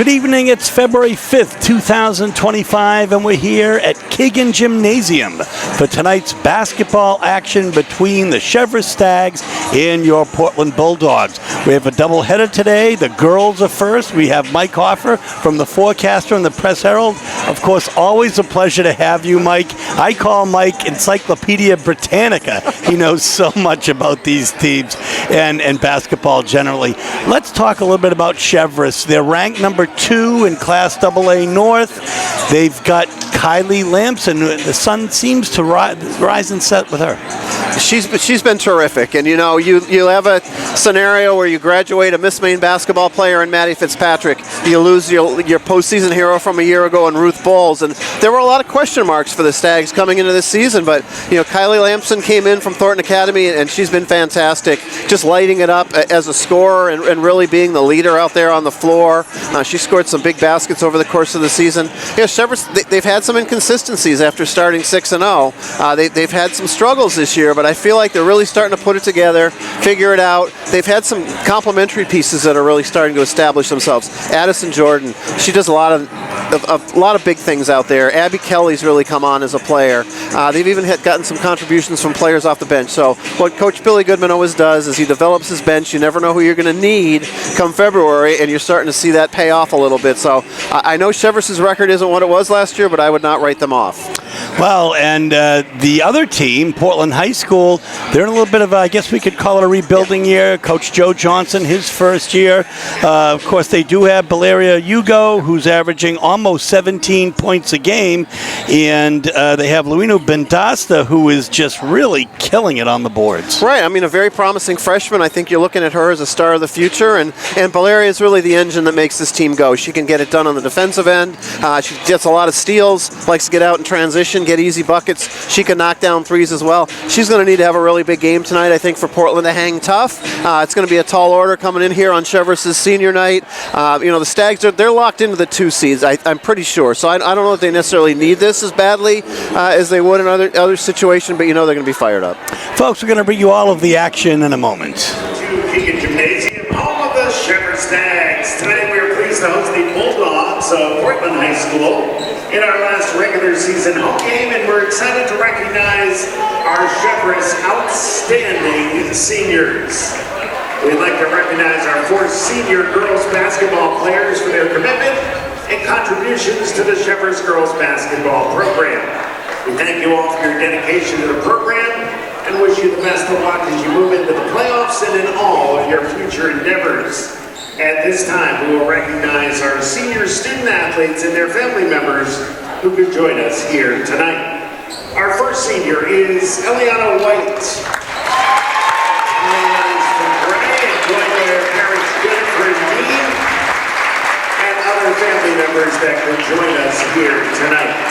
Good evening, it's February 5th, 2025, and we're here at Kagan Gymnasium for tonight's basketball action between the Cheverus Stags and your Portland Bulldogs. We have a doubleheader today. The girls are first. We have Mike Hoffer from the Forecaster and the Press Herald. Of course, always a pleasure to have you, Mike. I call Mike Encyclopedia Britannica. He knows so much about these teams and basketball generally. Let's talk a little bit about Cheverus. They're ranked number 2 in Class AA North. They've got Kylie Lampson. The sun seems to rise and set with her. She's been terrific, and you have a scenario where you graduate a Miss Maine basketball player in Maddie Fitzpatrick. You lose your postseason hero from a year ago in Ruth Bowles, and there were a lot of question marks for the Stags coming into this season. But Kylie Lampson came in from Thornton Academy, and she's been fantastic, just lighting it up as a scorer and really being the leader out there on the floor. She scored some big baskets over the course of the season. Cheverus, they've had some inconsistencies after starting 6-0. They've had some struggles this year, but I feel like they're really starting to put it together, figure it out. They've had some complementary pieces that are really starting to establish themselves. Addison Jordan, she does a lot of big things out there. Abby Kelly's really come on as a player. They've even gotten some contributions from players off the bench. So what Coach Billy Goodman always does is he develops his bench. You never know who you're going to need come February, and you're starting to see that pay off a little bit. So I know Cheverus's record isn't what it was last year, but I would not write them off. Well, and the other team, Portland High School, they're in a little bit of, I guess we could call it a rebuilding year. Coach Joe Johnson, his first year. Of course, they do have Valeria Hugo, who's averaging almost 17 points a game. And they have Luino Bendasta, who is just really killing it on the boards. Right. I mean, a very promising freshman. I think you're looking at her as a star of the future. And Valeria is really the engine that makes this team go. She can get it done on the defensive end. She gets a lot of steals, likes to get out in transition, get easy buckets. She can knock down threes as well. She's going to need to have a really big game tonight, I think, for Portland to hang tough. It's going to be a tall order coming in here on Cheverus' senior night. The Stags, they're locked into the 2 seeds, I'm pretty sure. So I don't know if they necessarily need this as badly as they would in other situation, but they're going to be fired up. Folks, we're going to bring you all of the action in a moment. Kagan Gymnasium, home of the Cheverus Stags. Tonight we are pleased to host the Bulldogs of Portland High School in our last regular season home game, and we're excited to recognize our Cheverus outstanding seniors. We'd like to recognize our 4 senior girls basketball players for their commitment and contributions to the Cheverus girls basketball program. We thank you all for your dedication to the program and wish you the best of luck as you move into the playoffs and in all of your future endeavors. At this time, we will recognize our senior student athletes and their family members who could join us here tonight. Our first senior is Eliana White. Eliana is from Gray and joined by her parents Jennifer and Dean and other family members that could join us here tonight.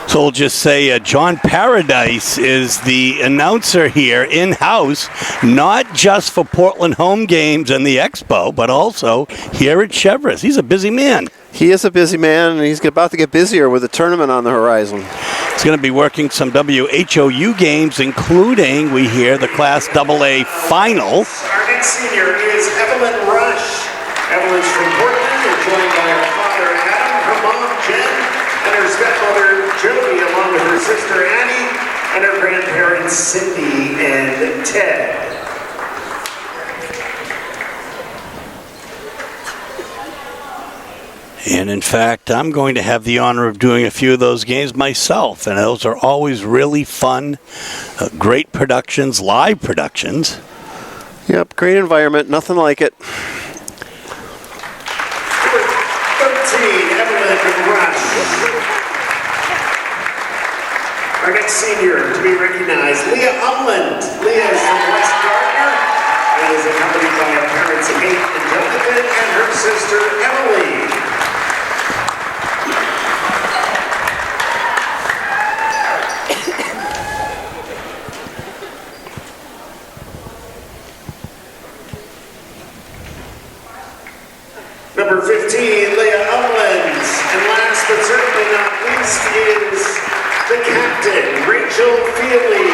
So we'll just say John Paradise is the announcer here in-house, not just for Portland home games and the Expo, but also here at Cheverus. He's a busy man. He is a busy man, and he's about to get busier with the tournament on the horizon. He's going to be working some WHOU games, including, we hear, the Class AA Final. Our next senior is Evelyn Rush. Evelyn's from Portland and joined by her father Adam, her mom Jen, and her stepmother Jody, along with her sister Annie and her grandparents Cindy and Ted. And in fact, I'm going to have the honor of doing a few of those games myself, and those are always really fun, great productions, live productions. Yep, great environment, nothing like it. Number 13, Evelyn Rush. Our next senior to be recognized, Leah Umland. Leah is from West Gardner and is accompanied by her parents Kate and Jonathan and her sister Emily. Number 15, Leah Umland. And last but certainly not least is the captain, Rachel Feely.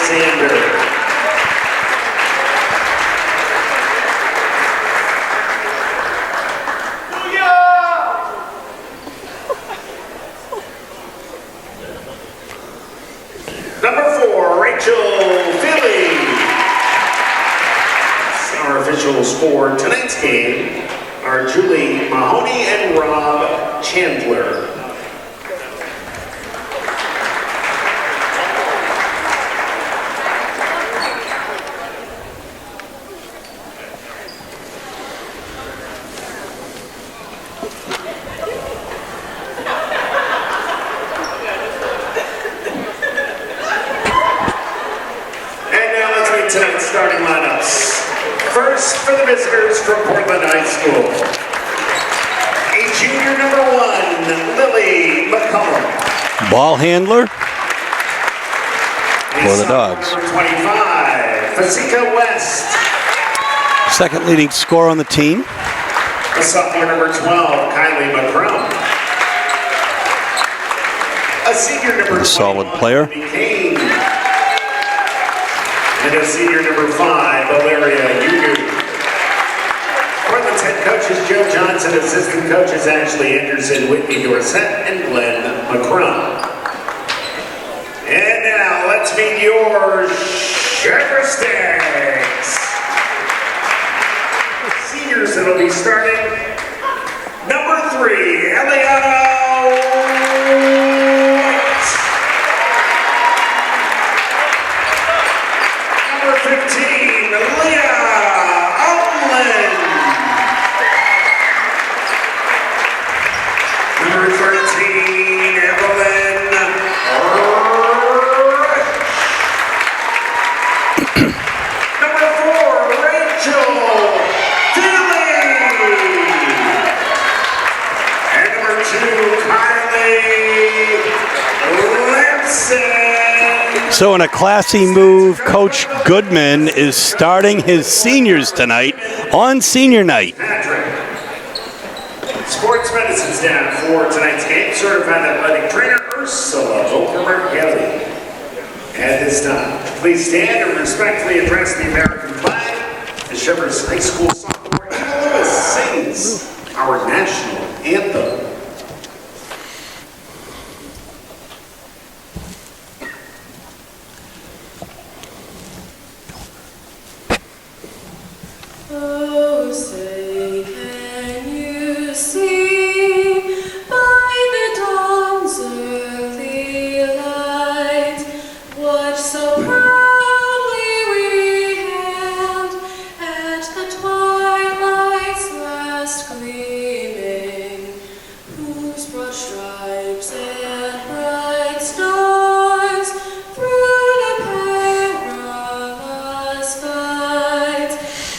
Alexander. Number 4, Rachel Philly. Our officials for tonight's game are Julie Mahoney and Rob Chandler. Tonight's starting lineups. First for the visitors from Portland High School. A junior number 1, Lily McCullum. Ball handler for the Dogs. Number 25, Fasika West. Second leading scorer on the team. The sophomore number 12, Kylie McCrum. A senior number 21, solid player. Kane. And a senior number 5, Valeria Yugu. Portland's head coaches Joe Johnson, assistant coaches Ashley Anderson, Whitney Dorsett, and Glenn McCrum. And now let's meet your Cheverus Stags. Seniors that'll be starting. Number 3, Eliana. Number 15, Leah Outland. Number 13, Evelyn Number 4, Rachel Dilly. And number 2, Kylie Lampson. So in a classy move, Coach Goodman is starting his seniors tonight on senior night. Patrick. Sports medicine staff for tonight's game, certified athletic trainer Ursula Okerberg-Gelly. At this time, please stand and respectfully address the American flag. The Cheverus High School sophomore Anna Lewis sings our national anthem. Oh, say, can you see by the dawn's early light what so proudly we hailed at the twilight's last gleaming, whose broad stripes and bright stars through the perilous fight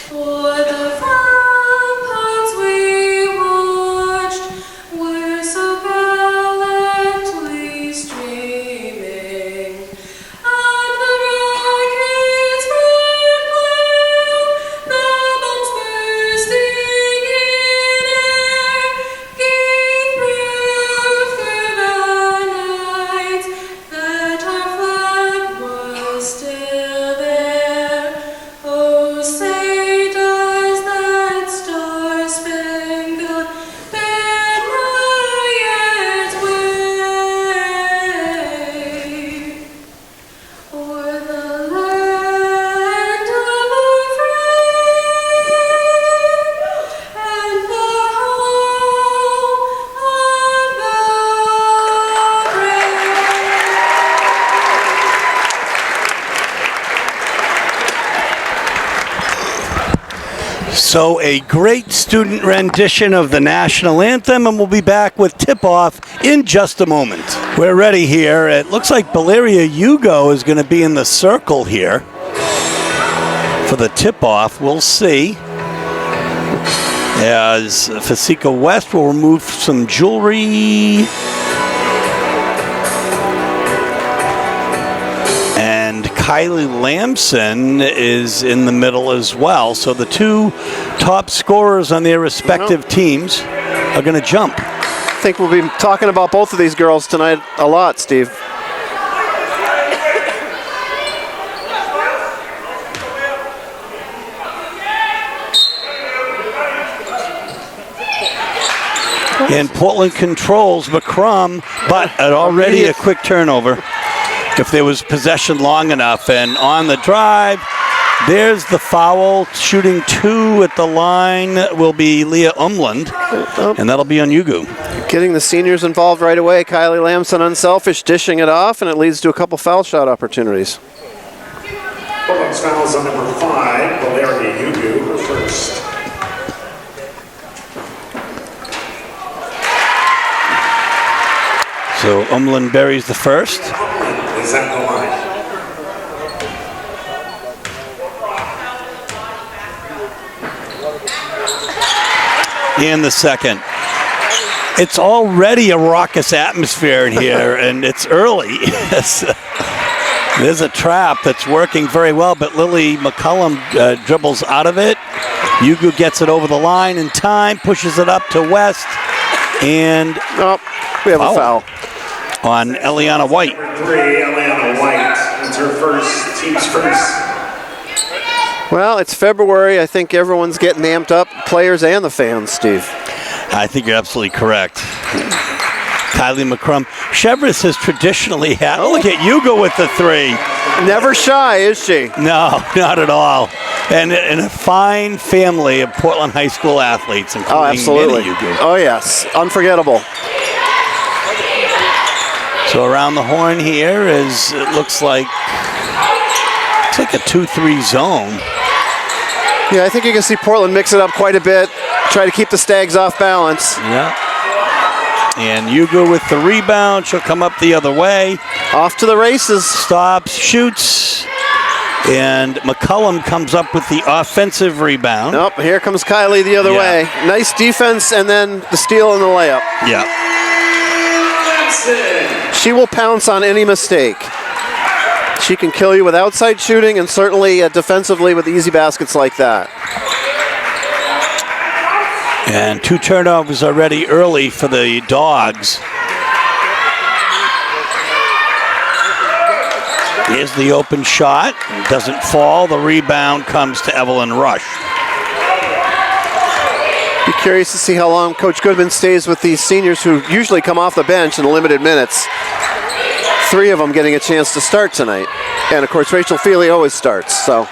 for the ramparts we watched were so gallantly streaming, and the rockets' red glare, the bombs bursting in air, gave proof through the night that our flag was still there. Oh, say does that star-spangled banner yet wave o'er the land of our free and the home of the brave? So a great student rendition of the national anthem, and we'll be back with tip-off in just a moment. We're ready here. It looks like Valeria Hugo is going to be in the circle here for the tip-off. We'll see. As Fasika West will remove some jewelry. And Kylie Lamson is in the middle as well. So the two top scorers on their respective teams are going to jump. I think we'll be talking about both of these girls tonight a lot, Steve. And Portland controls McCrum, but already a quick turnover. If there was possession long enough. And on the drive, there's the foul. Shooting 2 at the line will be Leah Umland, and that'll be on Yugu. Getting the seniors involved right away. Kylie Lamson unselfish, dishing it off, and it leads to a couple foul shot opportunities. Bulldogs fouls on number 5, Valeria Yugu, her first. So Umland buries the first. Is at the line. In the second. It's already a raucous atmosphere in here, and it's early. There's a trap that's working very well, but Lily McCullum dribbles out of it. Yugu gets it over the line in time, pushes it up to West, and we have a foul on Eliana White. Number 3, Eliana White. That's her first, team's first. Well, it's February. I think everyone's getting amped up, players and the fans, Steve. I think you're absolutely correct. Kylie McCrum. Cheverus has traditionally had. Oh, look at Yugo with the 3. Never shy, is she? No, not at all. And a fine family of Portland High School athletes, including absolutely. Yugo. Oh, yes. Unforgettable. So around the horn here is, it looks like a 2-3 zone. Yeah, I think you can see Portland mix it up quite a bit, try to keep the Stags off balance. Yeah. And Yugo with the rebound. She'll come up the other way. Off to the races. Stops, shoots. And McCullum comes up with the offensive rebound. Nope, here comes Kylie the other way. Nice defense, and then the steal and the layup. Yeah. She will pounce on any mistake. She can kill you with outside shooting and certainly defensively with easy baskets like that. And 2 turnovers already early for the Dogs. Here's the open shot. Doesn't fall. The rebound comes to Evelyn Rush. Be curious to see how long Coach Goodman stays with these seniors who usually come off the bench in limited minutes. 3 of them getting a chance to start tonight. And of course, Rachel Feely always starts. So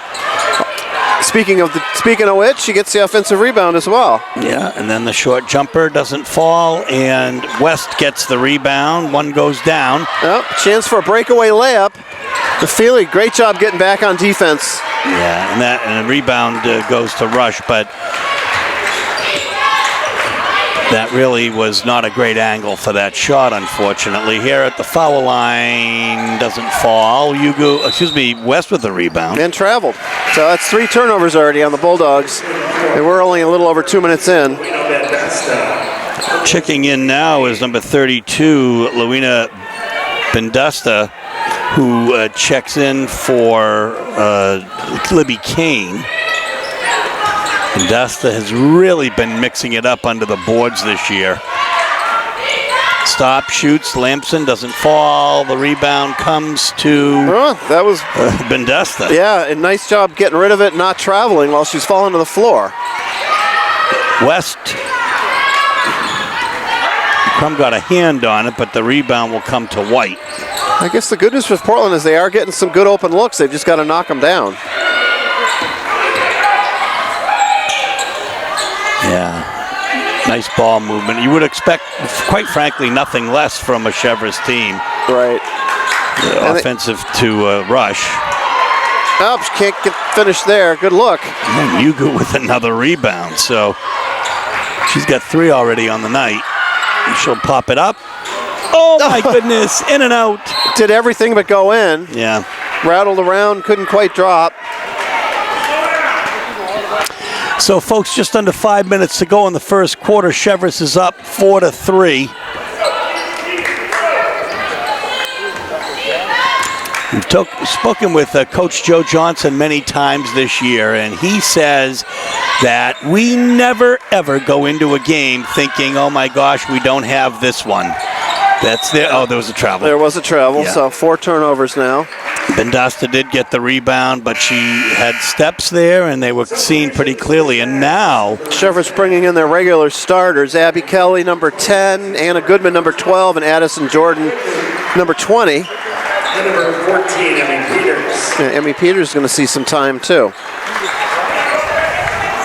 speaking of which, she gets the offensive rebound as well. Yeah, and then the short jumper doesn't fall, and West gets the rebound. 1 goes down. Oh, chance for a breakaway layup. The Feely, great job getting back on defense. Yeah, and the rebound goes to Rush, but that really was not a great angle for that shot, unfortunately. Here at the foul line, doesn't fall. West with the rebound. And traveled. So that's 3 turnovers already on the Bulldogs. And we're only a little over 2 minutes in. Checking in now is number 32, Luina Bendusta, who checks in for Libby Kane. Bendusta has really been mixing it up under the boards this year. Stop, shoots, Lamson doesn't fall. The rebound comes to that was Bendusta. Yeah, and nice job getting rid of it, not traveling while she's falling to the floor. West. Crum got a hand on it, but the rebound will come to White. I guess the good news for Portland is they are getting some good open looks. They've just got to knock them down. Yeah, nice ball movement. You would expect, quite frankly, nothing less from a Cheverus team. Right. Offensive to Rush. Oh, she can't get finished there. Good look. And Yugu with another rebound. So she's got 3 already on the night. She'll pop it up. Oh, my goodness. In and out. Did everything but go in. Yeah. Rattled around, couldn't quite drop. So, folks, just under 5 minutes to go in the first quarter. Cheverus is up 4-3. We've spoken with Coach Joe Johnson many times this year, and he says that we never, ever go into a game thinking, oh, my gosh, we don't have this one. That's there. Oh, there was a travel. There was a travel, Yeah. so 4 turnovers now. Bendasta did get the rebound, but she had steps there, and they were seen pretty clearly. And now Cheverus bringing in their regular starters. Abby Kelly, number 10. Anna Goodman, number 12. And Addison Jordan, number 20. And number 14, Emmy Peters. Yeah, Emmy Peters is going to see some time, too.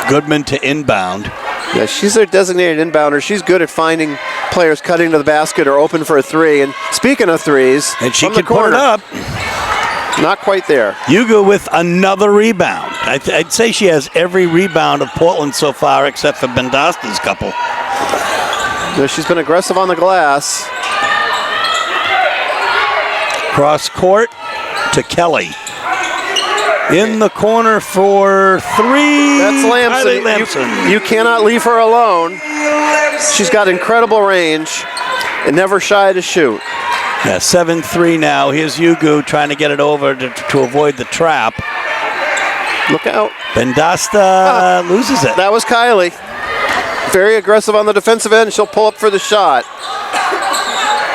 Goodman to inbound. Yeah, she's their designated inbounder. She's good at finding players cutting to the basket or open for a three. And speaking of threes, And she from the can put corner, it up. not quite there. Yuga with another rebound. I'd say she has every rebound of Portland so far except for Bendasta's couple. Yeah, she's been aggressive on the glass. Cross court to Kelly. In the corner for three. That's Kylie Lamson. Lamson. You cannot leave her alone. She's got incredible range and never shy to shoot. Yeah, 7-3 now. Here's Yugu trying to get it over to avoid the trap. Look out. Bendasta loses it. That was Kylie. Very aggressive on the defensive end. She'll pull up for the shot.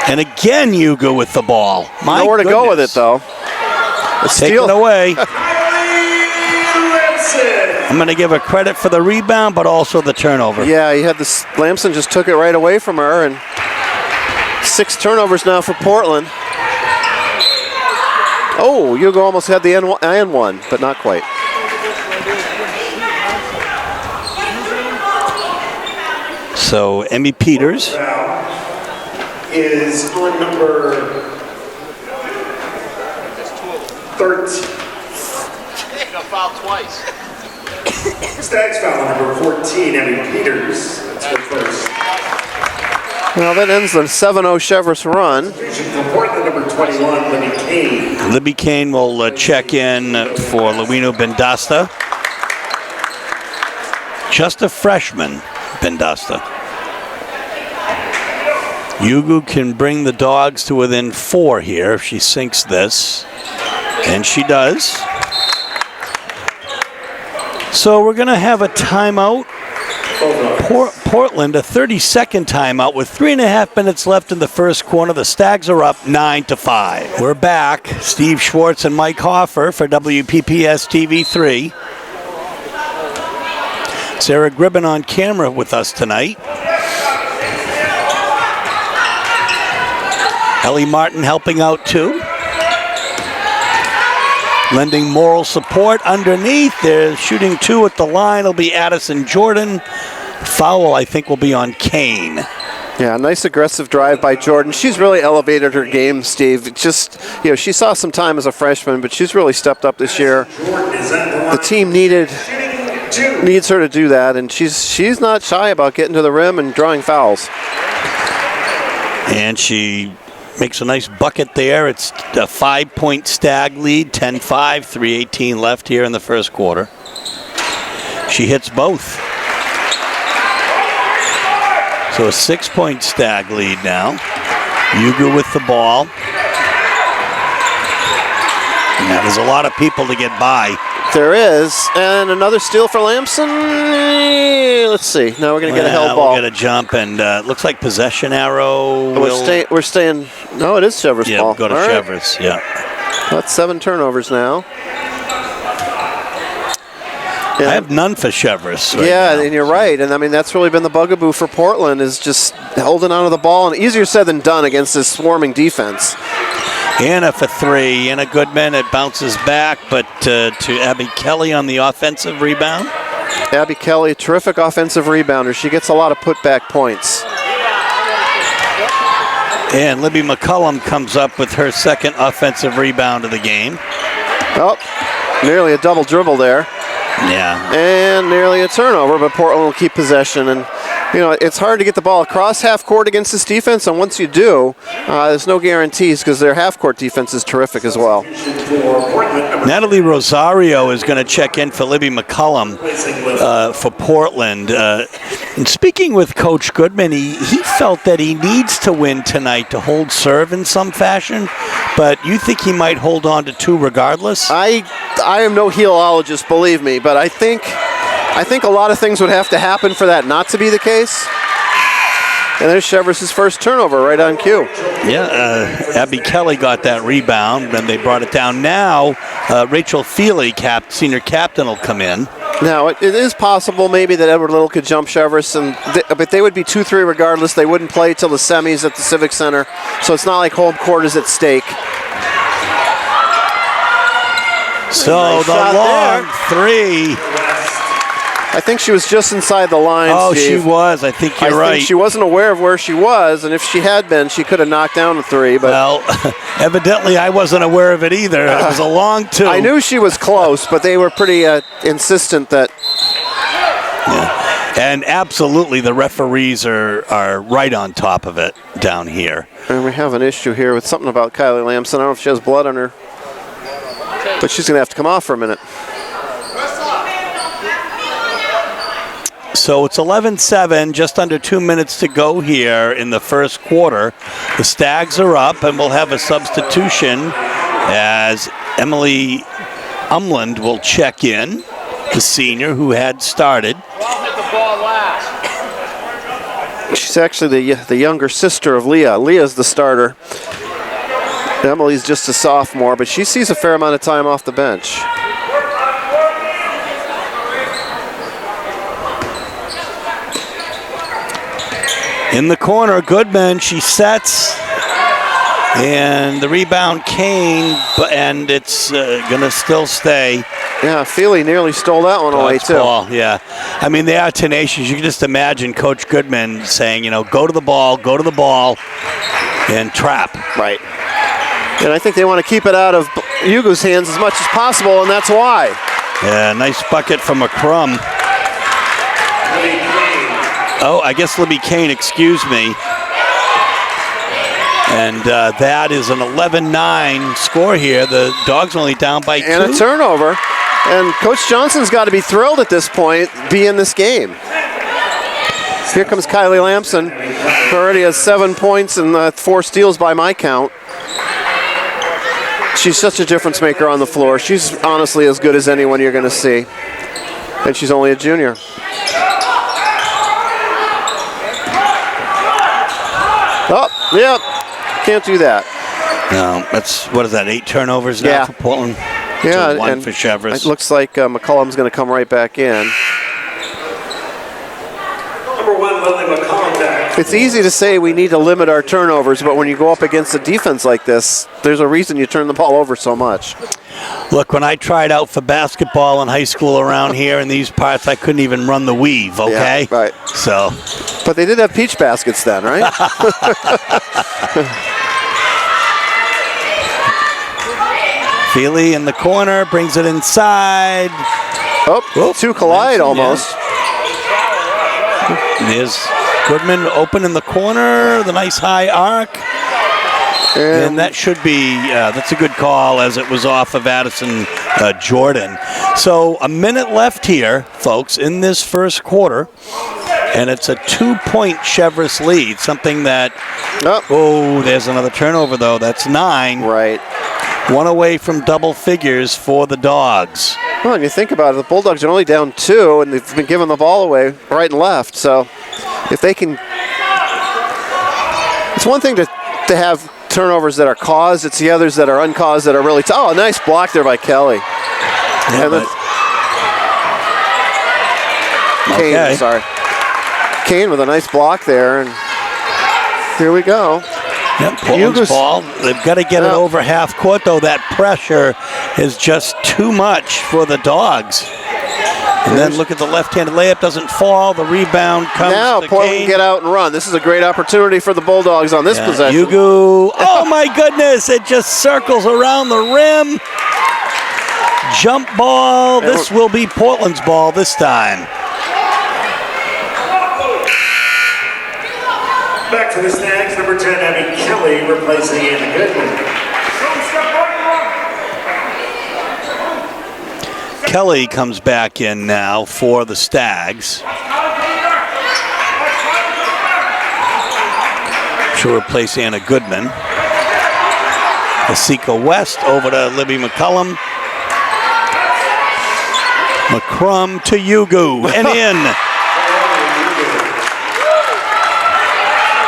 And again, Yugu with the ball. My Nowhere to go with goodness. it, though. A Take steal. it away. Lamson. I'm going to give her credit for the rebound, but also the turnover. Yeah, he had this. Lamson just took it right away from her, and 6 turnovers now for Portland. Oh, Yugo almost had the and one, but not quite. So Emmy Peters. Is on number 13. Foul twice. Stags foul on number 14, Emmy Peters. That's her first. Well, that ends the 7-0 Cheverus run. For Portland, number 21, Libby Kane. Libby Kane will check in for Luino Bendasta. Just a freshman, Bendasta. Yugu can bring the Dogs to within 4 here if she sinks this. And she does. So we're going to have a timeout. Portland, a 30-second timeout with 3.5 minutes left in the first quarter. The Stags are up 9-5. We're back. Steve Schwartz and Mike Hoffer for WPPS TV3. Sarah Gribben on camera with us tonight. Ellie Martin helping out too. Lending moral support underneath. They're shooting 2 at the line. It'll be Addison Jordan. Foul, I think, will be on Kane. Yeah, nice aggressive drive by Jordan. She's really elevated her game, Steve. Just, she saw some time as a freshman, but she's really stepped up this year. The team needs her to do that, and she's not shy about getting to the rim and drawing fouls. And she makes a nice bucket there. It's a 5-point Stag lead, 10-5, 3:18 left here in the first quarter. She hits both. So a 6-point Stag lead now. Yugu with the ball. Now there's a lot of people to get by. There is, and another steal for Lamson. Let's see. Now we're going to get a held ball. We'll get a jump, and looks like possession arrow. We're staying. No, it is Cheverus ball. Yeah, go to All right. Cheverus. Yeah. That's 7 turnovers now. I have none for Cheverus. Right Yeah, now. and you're right. And I mean, that's really been the bugaboo for Portland, is just holding onto the ball. And easier said than done against this swarming defense. Anna for 3. Anna Goodman, it bounces back, but to Abby Kelly on the offensive rebound. Abby Kelly, terrific offensive rebounder. She gets a lot of putback points. And Libby McCullum comes up with her second offensive rebound of the game. Oh, nearly a double dribble there. Yeah. And nearly a turnover, but Portland will keep possession. And, it's hard to get the ball across half court against this defense. And once you do, there's no guarantees because their half court defense is terrific as well. Natalie Rosario is going to check in for Libby McCullum for Portland. And speaking with Coach Goodman, he felt that he needs to win tonight to hold serve in some fashion, but you think he might hold on to 2 regardless? I am no heelologist, believe me, but I think a lot of things would have to happen for that not to be the case. And there's Cheverus' first turnover right on cue. Yeah, Abby Kelly got that rebound, and they brought it down. Now, Rachel Feely, senior captain, will come in. Now, it is possible maybe that Edward Little could jump Cheverus, but they would be 2-3 regardless. They wouldn't play till the semis at the Civic Center, so it's not like home court is at stake. So nice the long three. I think she was just inside the line, Oh, Steve. she was. I think you're right. I think she wasn't aware of where she was, and if she had been, she could have knocked down the three. But well, evidently I wasn't aware of it either. It was a long two. I knew she was close, but they were pretty insistent that. Yeah. And absolutely, the referees are right on top of it down here. And we have an issue here with something about Kylie Lamson. I don't know if she has blood on her, but she's going to have to come off for a minute. So it's 11-7, just under 2 minutes to go here in the first quarter. The Stags are up, and we'll have a substitution as Emily Umland will check in, the senior who had started. She's actually the younger sister of Leah. Leah's the starter. Emily's just a sophomore, but she sees a fair amount of time off the bench. In the corner, Goodman, she sets, and the rebound Kane, and it's going to still stay. Yeah, Feely nearly stole that one away, too. Ball, yeah. I mean, they are tenacious. You can just imagine Coach Goodman saying, go to the ball, and trap. Right. And I think they want to keep it out of Yugu's hands as much as possible, and that's why. Yeah, nice bucket from McCrum. Oh, I guess Libby Kane, excuse me. And that is an 11-9 score here. The Dogs only down by 2. And a turnover. And Coach Johnson's got to be thrilled at this point, be in this game. Here comes Kylie Lamson, who already has 7 points and 4 steals by my count. She's such a difference maker on the floor. She's honestly as good as anyone you're going to see. And she's only a junior. Oh, yep. Can't do that. No, that's, 8 turnovers now for Portland? Yeah, to 1 and for Cheverus. It looks like McCollum's going to come right back in. Number 1, Lily McCollum back. It's easy to say we need to limit our turnovers, but when you go up against a defense like this, there's a reason you turn the ball over so much. Look, when I tried out for basketball in high school around here in these parts, I couldn't even run the weave, okay? Yeah, right. So. But they did have peach baskets then, right? Feely in the corner, brings it inside. Oh, 2 collide almost. There's Goodman open in the corner, the nice high arc. And that should be, that's a good call as it was off of Addison Jordan. So a minute left here, folks, in this first quarter. And it's a 2-point Cheverus lead, something that, there's another turnover though, that's 9. Right. 1 away from double figures for the Dogs. Well, and you think about it, the Bulldogs are only down 2, and they've been giving the ball away right and left. So if they can, it's one thing to have turnovers that are caused. It's the others that are uncaused that are really tough. Oh, a nice block there by Kelly. Yeah, Kane, sorry. Kane with a nice block there, and here we go. Yep, Portland's ball. They've got to get it over half court, though. That pressure is just too much for the Dogs. And then look at the left-handed layup, doesn't fall. The rebound comes now to Portland Kane. Get out and run. This is a great opportunity for the Bulldogs on this possession. Yugu. Oh, my goodness. It just circles around the rim. Jump ball. This will be Portland's ball this time. Back to the Stags, number 10, Abby Kelly, replacing Anna Goodman. Kelly comes back in now for the Stags. She'll replace Anna Goodman. Asika West over to Libby McCullum. McCrum to Yugu and in.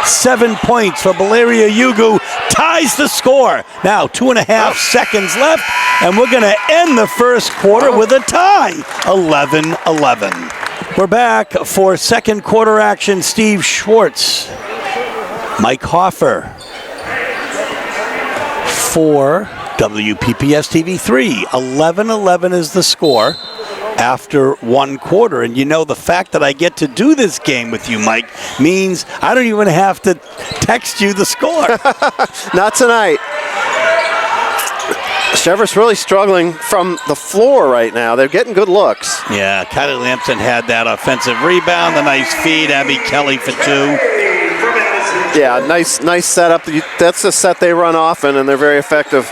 7 points for Valeria Yugu, ties the score. Now 2.5 seconds left, and we're going to end the first quarter with a tie, 11-11. We're back for second quarter action. Steve Schwartz, Mike Hoffer for WPPS TV 3. 11-11 is the score after one quarter. And you know, the fact that I get to do this game with you, Mike, means I don't even have to text you the score. Not tonight. Cheverus really struggling from the floor right now. They're getting good looks. Yeah, Kylie Lampson had that offensive rebound, the nice feed. Abby Kelly for 2. Yeah, nice setup. That's the set they run often, and they're very effective.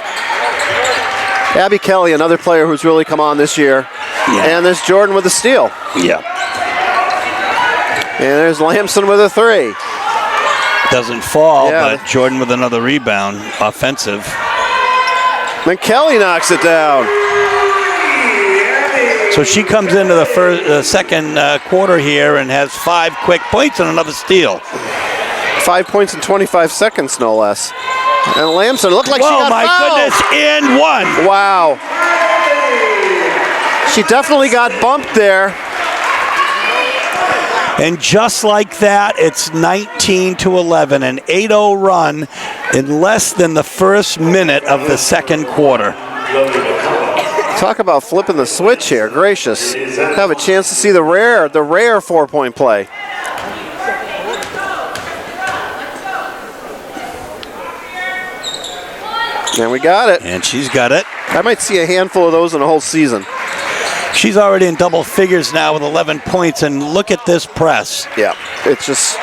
Abby Kelly, another player who's really come on this year. Yeah. And there's Jordan with a steal. Yeah. And there's Lampson with a 3. Doesn't fall, but Jordan with another rebound, offensive. Then Kelly knocks it down. So she comes into the second quarter here and has 5 quick points and another steal. 5 points in 25 seconds, no less. And Lampson looked like she got fouled. Oh, my goodness, and 1. Wow. She definitely got bumped there. And just like that, it's 19-11, an 8-0 run in less than the first minute of the second quarter. Talk about flipping the switch here. Gracious. Have a chance to see the rare 4-point play. And we got it. And she's got it. I might see a handful of those in a whole season. She's already in double figures now with 11 points, and look at this press. Yeah, it's just...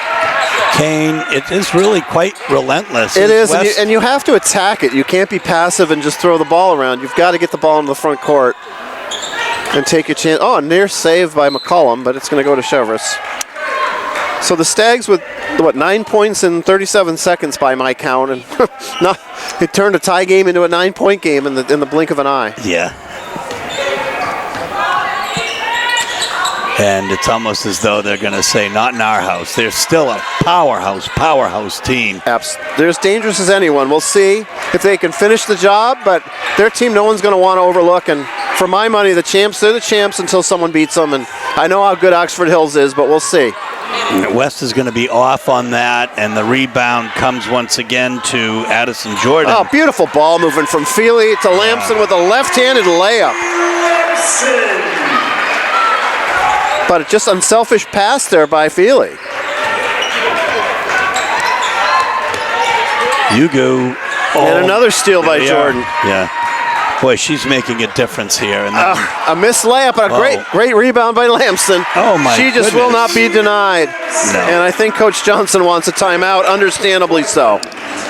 Kane, it is really quite relentless. It is, and you have to attack it. You can't be passive and just throw the ball around. You've got to get the ball into the front court and take a chance. Oh, a near save by McCollum, but it's going to go to Cheverus. So the Stags with, 9 points in 37 seconds by my count, and it turned a tie game into a 9-point game in the blink of an eye. Yeah. And it's almost as though they're going to say, not in our house. They're still a powerhouse team. They're as dangerous as anyone. We'll see if they can finish the job, but their team no one's going to want to overlook. And for my money, they're the champs until someone beats them. And I know how good Oxford Hills is, but we'll see. West is going to be off on that, and the rebound comes once again to Addison Jordan. Oh, beautiful ball moving from Feely to Lampson with a left-handed layup. But just unselfish pass there by Feely. Yugu. And another steal by Jordan. Yeah. Boy, she's making a difference here. And then, a missed layup, but a great rebound by Lampson. Oh, my She just will not be denied. No. And I think Coach Johnson wants a timeout, understandably so.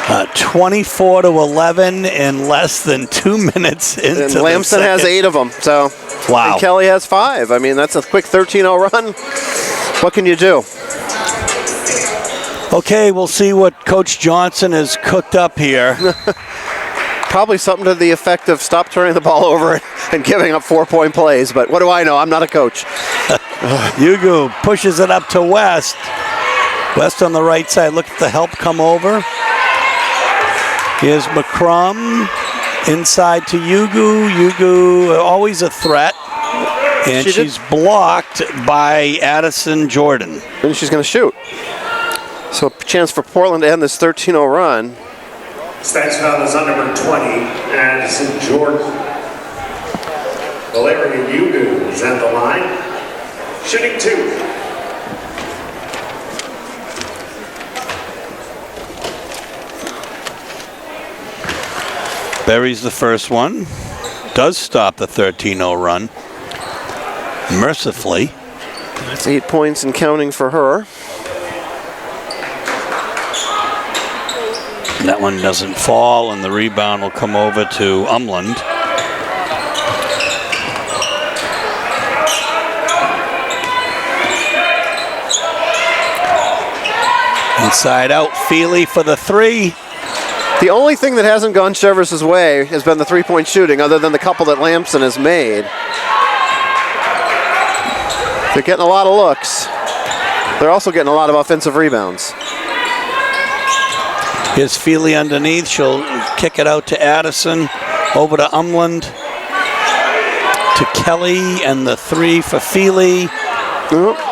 24-11 in less than 2 minutes into And Lampson has 8 of them. So. Wow. And Kelly has 5. I mean, that's a quick 13-0 run. What can you do? Okay, we'll see what Coach Johnson has cooked up here. Probably something to the effect of stop turning the ball over and giving up 4-point plays. But what do I know? I'm not a coach. Yugu pushes it up to West. West on the right side. Look at the help come over. Here's McCrum. Inside to Yugu. Yugu, always a threat. And she's blocked by Addison Jordan. And she's going to shoot. So a chance for Portland to end this 13-0 run. Stags foul is on number 20, Addison Jordan. Valeria Yugu is at the line, shooting 2. Buries the first one. Does stop the 13-0 run. Mercifully. That's 8 points and counting for her. That one doesn't fall, and the rebound will come over to Umland. Inside out, Feely for the 3. The only thing that hasn't gone Cheverus' way has been the 3-point shooting, other than the couple that Lampson has made. They're getting a lot of looks. They're also getting a lot of offensive rebounds. Here's Feely underneath. She'll kick it out to Addison. Over to Umland. To Kelly, and the 3 for Feely.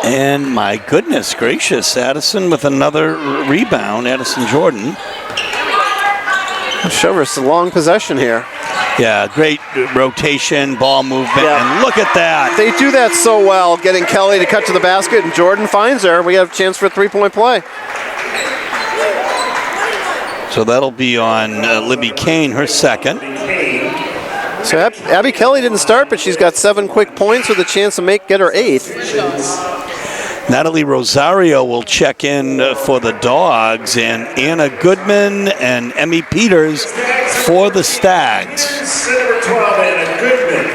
And my goodness gracious, Addison with another rebound. Addison Jordan. Cheverus, a long possession here. Yeah, great rotation, ball movement, and look at that. They do that so well, getting Kelly to cut to the basket, and Jordan finds her. We have a chance for a three-point play. So that'll be on Libby Kane, her second. So Abby Kelly didn't start, but she's got 7 quick points with a chance to get her 8th. Natalie Rosario will check in for the Dogs, and Anna Goodman and Emmy Peters for the Stags. Number 12, Anna Goodman.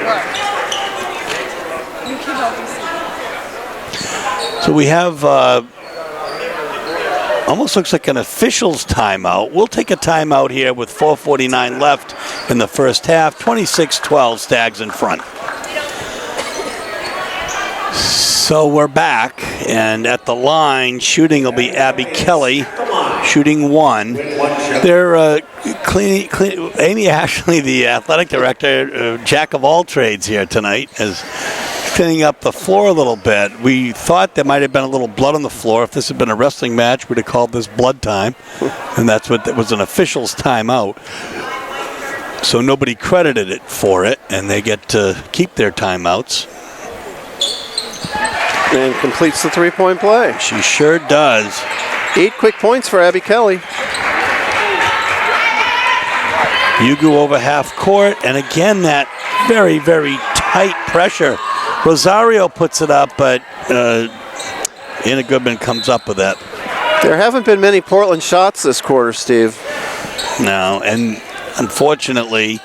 So we have almost looks like an official's timeout. We'll take a timeout here with 4:49 left in the first half. 26-12, Stags in front. So we're back, and at the line, shooting will be Abby Kelly, shooting 1. They're Amy Ashley, the athletic director, jack of all trades here tonight, is cleaning up the floor a little bit. We thought there might have been a little blood on the floor. If this had been a wrestling match, we'd have called this blood time, and that's what it was, an official's timeout. So nobody credited it for it, and they get to keep their timeouts. And completes the three-point play. She sure does. 8 quick points for Abby Kelly. Yugu over half court, and again that very, very tight pressure. Rosario puts it up, but Anna Goodman comes up with that. There haven't been many Portland shots this quarter, Steve. No, and unfortunately,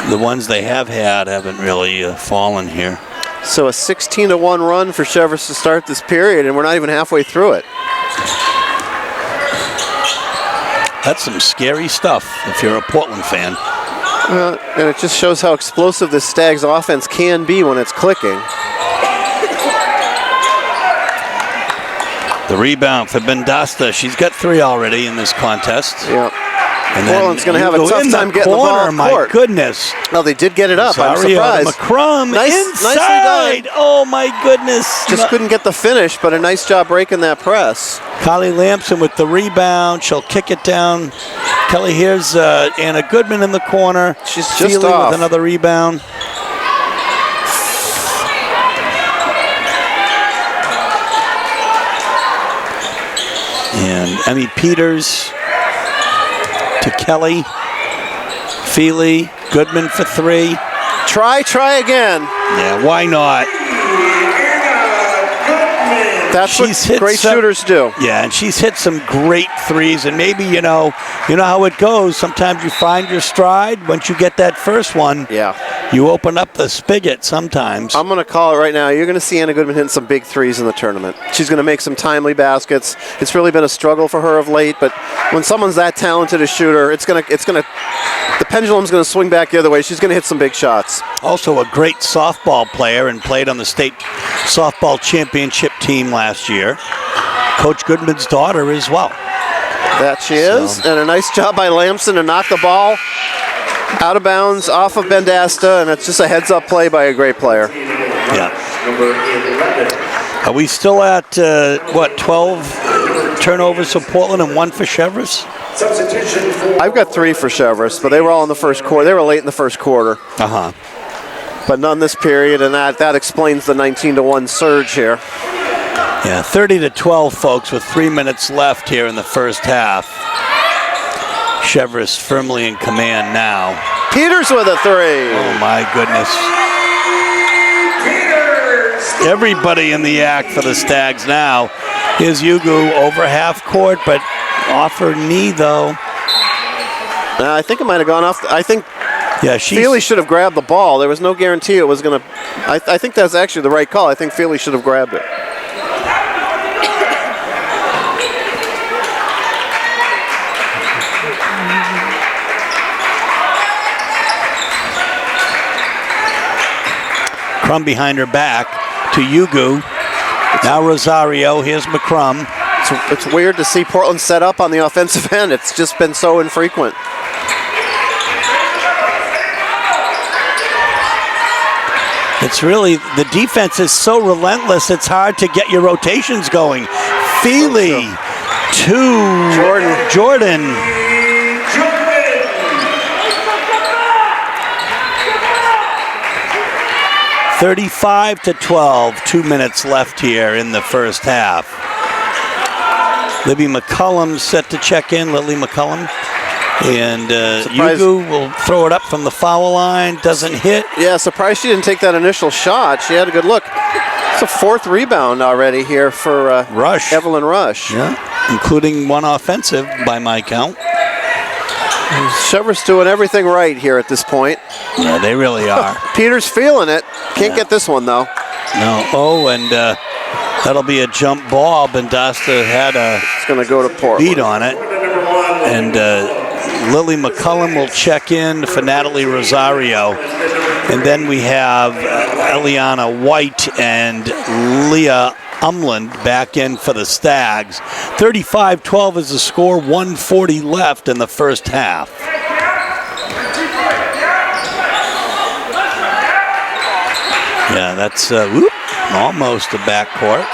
the ones they have had haven't really fallen here. So a 16-1 run for Cheverus to start this period, and we're not even halfway through it. That's some scary stuff if you're a Portland fan. And it just shows how explosive this Stags offense can be when it's clicking. The rebound for Bendasta. She's got 3 already in this contest. Yeah. And Portland's going to have a tough time getting the ball up my court. Goodness. Well, they did get it up. I'm surprised. McCrum Nicely inside. done. Oh, my goodness. Just couldn't get the finish, but a nice job breaking that press. Kylie Lamson with the rebound. She'll kick it down. Kelly, here's Anna Goodman in the corner. She's just Feely off. with another rebound. And Emmy Peters to Kelly. Feely, Goodman for 3. Try again. Yeah, why not? That's what great shooters do. Yeah, and she's hit some great threes, and maybe, you know how it goes. Sometimes you find your stride. Once you get that first one, you open up the spigot sometimes. I'm going to call it right now. You're going to see Anna Goodman hitting some big threes in the tournament. She's going to make some timely baskets. It's really been a struggle for her of late, but when someone's that talented a shooter, the pendulum's going to swing back the other way. She's going to hit some big shots. Also a great softball player and played on the state softball championship team last year. Coach Goodman's daughter as well. That she is. And a nice job by Lamson to knock the ball out of bounds off of Bendasta, and it's just a heads-up play by a great player. Yeah. Are we still at, 12 turnovers for Portland and 1 for Cheverus? I've got 3 for Cheverus, but they were all in the first quarter. They were late in the first quarter. Uh-huh. But none this period, and that explains the 19-1 surge here. Yeah, 30-12, folks, with 3 minutes left here in the first half. Cheverus firmly in command now. Peters with a 3. Oh, my goodness. Everybody in the act for the Stags now. Here's Yugu over half court, but off her knee, though. I think it might have gone off. I think Feely should have grabbed the ball. There was no guarantee it was going to. I think that's actually the right call. I think Feely should have grabbed it. McCrum behind her back to Yugu. Now Rosario. Here's McCrum. It's It's weird to see Portland set up on the offensive end. It's just been so infrequent. It's really, the defense is so relentless, it's hard to get your rotations going. Feely to Jordan. 35-12, 2 minutes left here in the first half. Libby McCullum set to check in, Lily McCullum. And Yugu will throw it up from the foul line, doesn't hit. Yeah, surprised she didn't take that initial shot. She had a good look. It's a 4th rebound already here for Rush. Evelyn Rush. Yeah, including one offensive by my count. Cheverus doing everything right here at this point. Yeah, they really are. Peter's feeling it. Can't get this one, though. No. Oh, and that'll be a jump ball. Bendasta had a It's going to go to Portland. beat on it. And Lily McCullum will check in for Natalie Rosario. And then we have Eliana White and Leah Umland back in for the Stags. 35-12 is the score, 1:40 left in the first half. Yeah, that's almost a backcourt.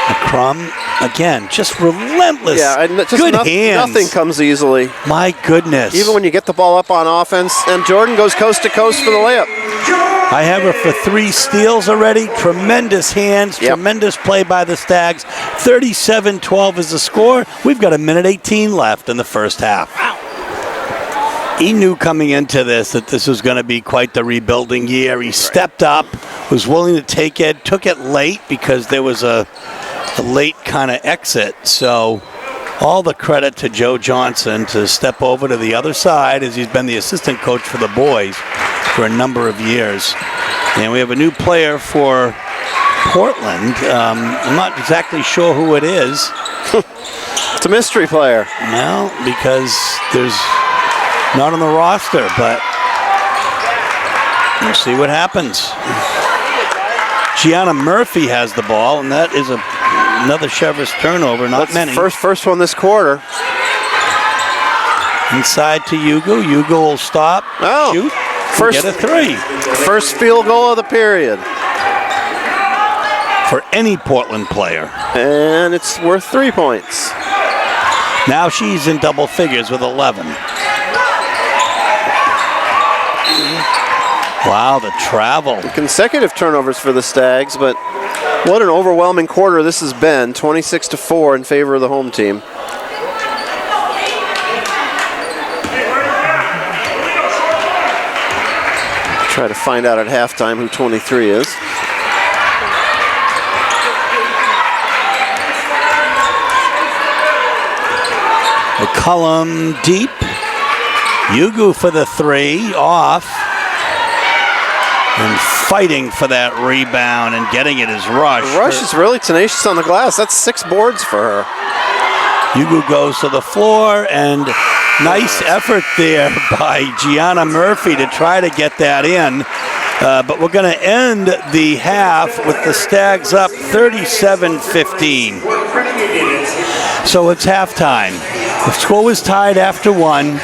McCrum, again, just relentless. Yeah, and just good hands. Nothing comes easily. My goodness. Even when you get the ball up on offense, and Jordan goes coast to coast for the layup. I have her for 3 steals already. Tremendous hands, tremendous play by the Stags. 37-12 is the score. We've got 1:18 left in the first half. He knew coming into this that this was going to be quite the rebuilding year. He stepped up, was willing to take it, took it late because there was a late kind of exit. So all the credit to Joe Johnson to step over to the other side, as he's been the assistant coach for the boys for a number of years. And we have a new player for Portland. I'm not exactly sure who it is. It's a mystery player. No, because there's not on the roster, but we'll see what happens. Gianna Murphy has the ball, and that is another Cheverus turnover, not many. First one this quarter. Inside to Yugo. Yugo will stop, shoot, get a 3. First field goal of the period. For any Portland player. And it's worth 3 points. Now she's in double figures with 11. Wow, the travel. Consecutive turnovers for the Stags, but what an overwhelming quarter this has been. 26-4 in favor of the home team. Try to find out at halftime who 23 is. McCullum deep. Yugu for the 3, off. And fighting for that rebound and getting it is Rush. Rush is really tenacious on the glass. That's 6 boards for her. Yugu goes to the floor, and nice effort there by Gianna Murphy to try to get that in. But we're going to end the half with the Stags up 37-15. So it's halftime. The score was tied after 1.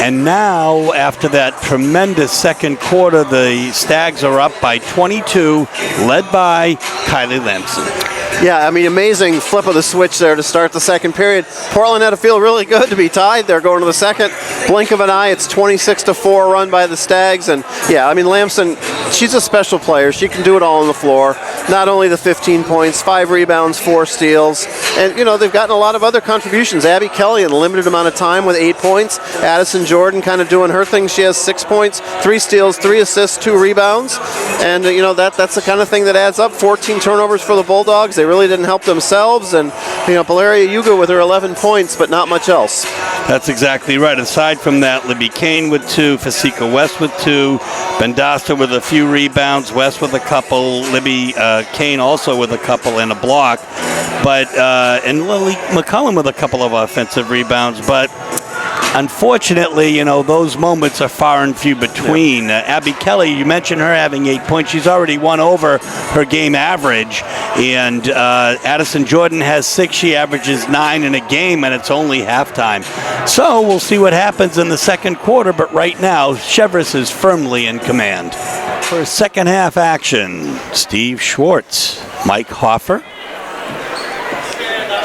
And now, after that tremendous second quarter, the Stags are up by 22, led by Kylie Lampson. Yeah, I mean, amazing flip of the switch there to start the second period. Portland had to feel really good to be tied there going to the second. Blink of an eye, it's 26-4 run by the Stags. And yeah, I mean, Lampson, she's a special player. She can do it all on the floor. Not only the 15 points, 5 rebounds, 4 steals. And, you know, they've gotten a lot of other contributions. Abby Kelly in a limited amount of time with 8 points. Addison Jordan kind of doing her thing. She has 6 points, 3 steals, 3 assists, 2 rebounds. And, you know, that's the kind of thing that adds up. 14 turnovers for the Bulldogs. They really didn't help themselves. And, you know, Valeria Yugo with her 11 points, but not much else. That's exactly right. Aside from that, Libby Kane with 2, Fasika West with 2, Bendasta with a few rebounds, West with a couple, Libby Kane also with a couple and a block, but and Lily McCullum with a couple of offensive rebounds. But unfortunately, those moments are far and few between. Abby Kelly, you mentioned her having 8 points. She's already won over her game average. And Addison Jordan has 6. She averages 9 in a game, and it's only halftime. So we'll see what happens in the second quarter. But right now, Cheverus is firmly in command. For second half action, Steve Schwartz, Mike Hoffer,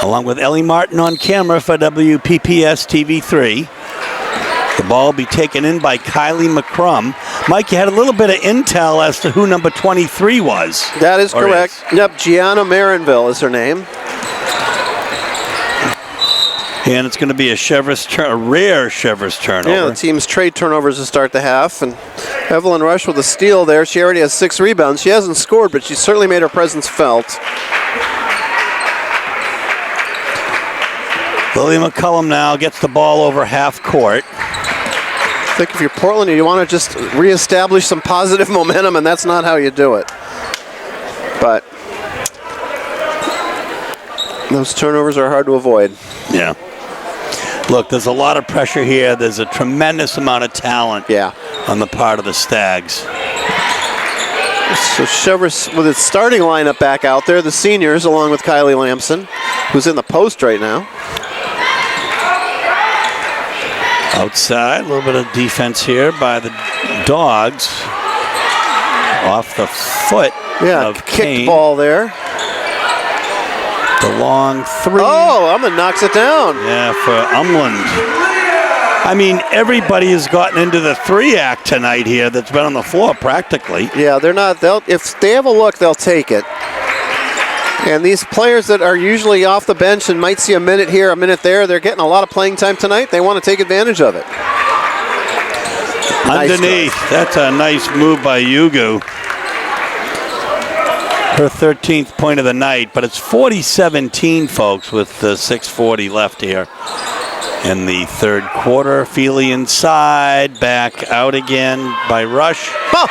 along with Ellie Martin on camera for WPPS TV3. The ball will be taken in by Kylie McCrum. Mike, you had a little bit of intel as to who number 23 was. That is correct. Yep, Gianna Marinville is her name. And it's going to be a rare Cheverus turnover. Yeah, the team's trade turnovers to start the half. And Evelyn Rush with a steal there. She already has 6 rebounds. She hasn't scored, but she certainly made her presence felt. Lily McCullum now gets the ball over half court. I think if you're Portland, you want to just reestablish some positive momentum, and that's not how you do it. But those turnovers are hard to avoid. Yeah. Look, there's a lot of pressure here. There's a tremendous amount of talent on the part of the Stags. So Cheverus with its starting lineup back out there, the seniors, along with Kylie Lamson, who's in the post right now. Outside, a little bit of defense here by the Dogs. Off the foot of Kane. Kicked ball there. The long 3. Oh, Umland knocks it down. Yeah, for Umland. I mean, everybody has gotten into the 3-act tonight here that's been on the floor practically. Yeah, they're not. If they have a look, they'll take it. And these players that are usually off the bench and might see a minute here, a minute there, they're getting a lot of playing time tonight. They want to take advantage of it. Underneath, that's a nice move by Yugu. Her 13th point of the night, but it's 40-17, folks, with 6:40 left here in the third quarter. Feely inside, back out again by Rush. Oh.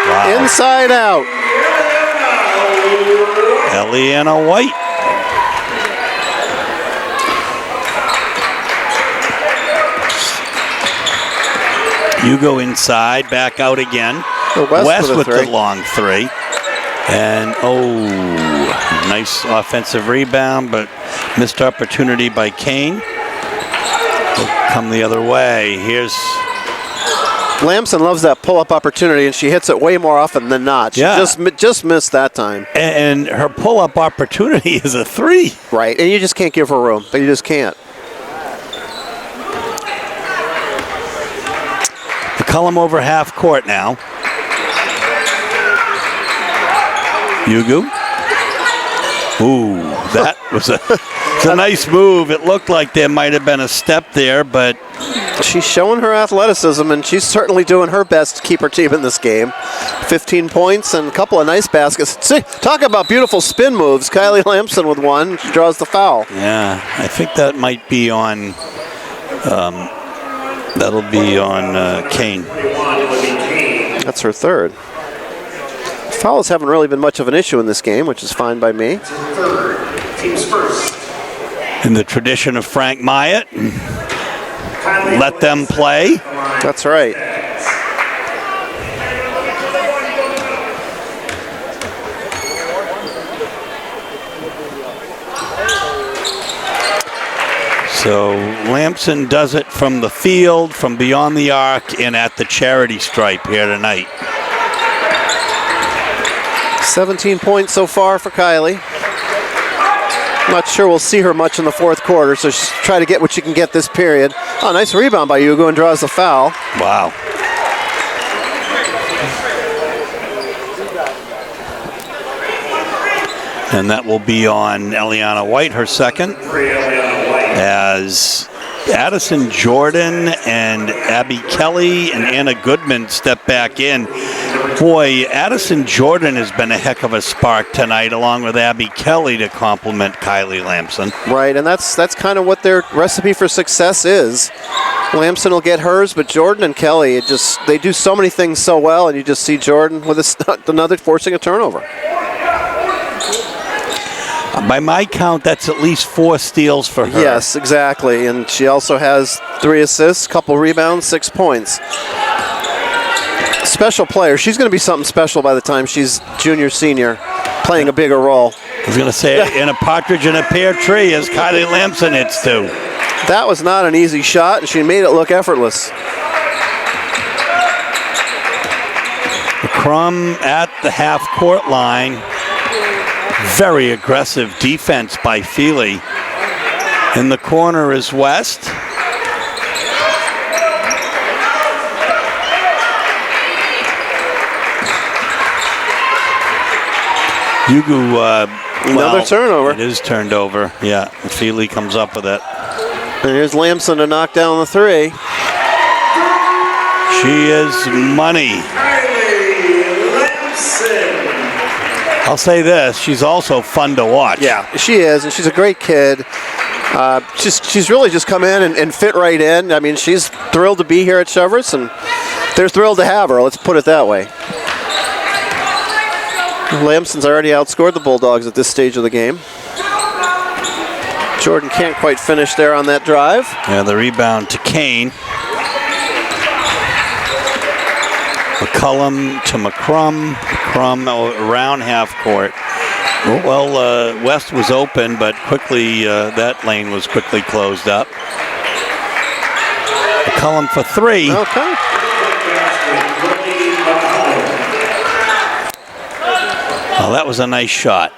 Wow. Inside out. Eliana White. You go inside, back out again. West with the long 3. And, nice offensive rebound, but missed opportunity by Kane. Will come the other way. Here's Lamson loves that pull-up opportunity, and she hits it way more often than not. She just missed that time. And her pull-up opportunity is a 3. Right, and you just can't give her room. You just can't. McCullum over half court now. Yugu. Ooh, that was a nice move. It looked like there might have been a step there, but she's showing her athleticism, and she's certainly doing her best to keep her team in this game. 15 points and a couple of nice baskets. See, talk about beautiful spin moves. Kylie Lamson with one. She draws the foul. Yeah, I think that might be on. That'll be on Kane. That's her third. Fouls haven't really been much of an issue in this game, which is fine by me. Team's first. In the tradition of Frank Myatt, let them play. That's right. So Lamson does it from the field, from beyond the arc, and at the charity stripe here tonight. 17 points so far for Kylie. Not sure we'll see her much in the fourth quarter, so she's try to get what she can get this period. Oh, nice rebound by Yugo, and draws the foul. Wow. And that will be on Eliana White, her second, as Addison Jordan and Abby Kelly and Anna Goodman step back in. Boy, Addison Jordan has been a heck of a spark tonight, along with Abby Kelly to complement Kylie Lamson. Right, and that's kind of what their recipe for success is. Lamson will get hers, but Jordan and Kelly, they do so many things so well, and you just see Jordan with another forcing a turnover. By my count, that's at least 4 steals for her. Yes, exactly. And she also has 3 assists, couple rebounds, 6 points. Special player. She's going to be something special by the time she's junior, senior, playing a bigger role. I was going to say, in a partridge in a pear tree, as Kylie Lamson hits to. That was not an easy shot, and she made it look effortless. McCrum at the half-court line. Very aggressive defense by Feely. In the corner is West. Yugu, Another turnover. It is turned over. Yeah, Feely comes up with it. And here's Lamson to knock down the 3. She is money. I'll say this, she's also fun to watch. Yeah, she is, and she's a great kid. She's really just come in and fit right in. I mean, she's thrilled to be here at Cheverus, and they're thrilled to have her. Let's put it that way. Lamson's already outscored the Bulldogs at this stage of the game. Jordan can't quite finish there on that drive. Yeah, the rebound to Kane. McCullum to McCrum. McCrum around half court. Well, West was open, but quickly that lane was quickly closed up. McCullum for 3. Okay. Well, that was a nice shot.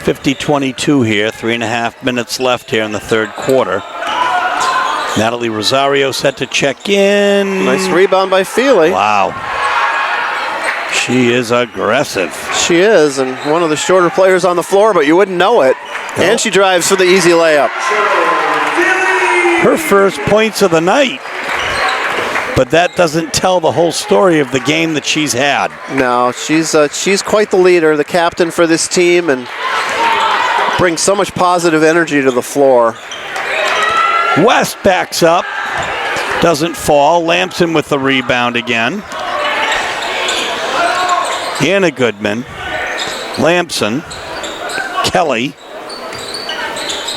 50-22 here, 3.5 minutes left here in the third quarter. Natalie Rosario set to check in. Nice rebound by Feely. Wow. She is aggressive. She is, and one of the shorter players on the floor, but you wouldn't know it. No. And she drives for the easy layup. Her first points of the night. But that doesn't tell the whole story of the game that she's had. No, she's quite the leader, the captain for this team, and brings so much positive energy to the floor. West backs up, doesn't fall. Lamson with the rebound again. Anna Goodman, Lamson, Kelly,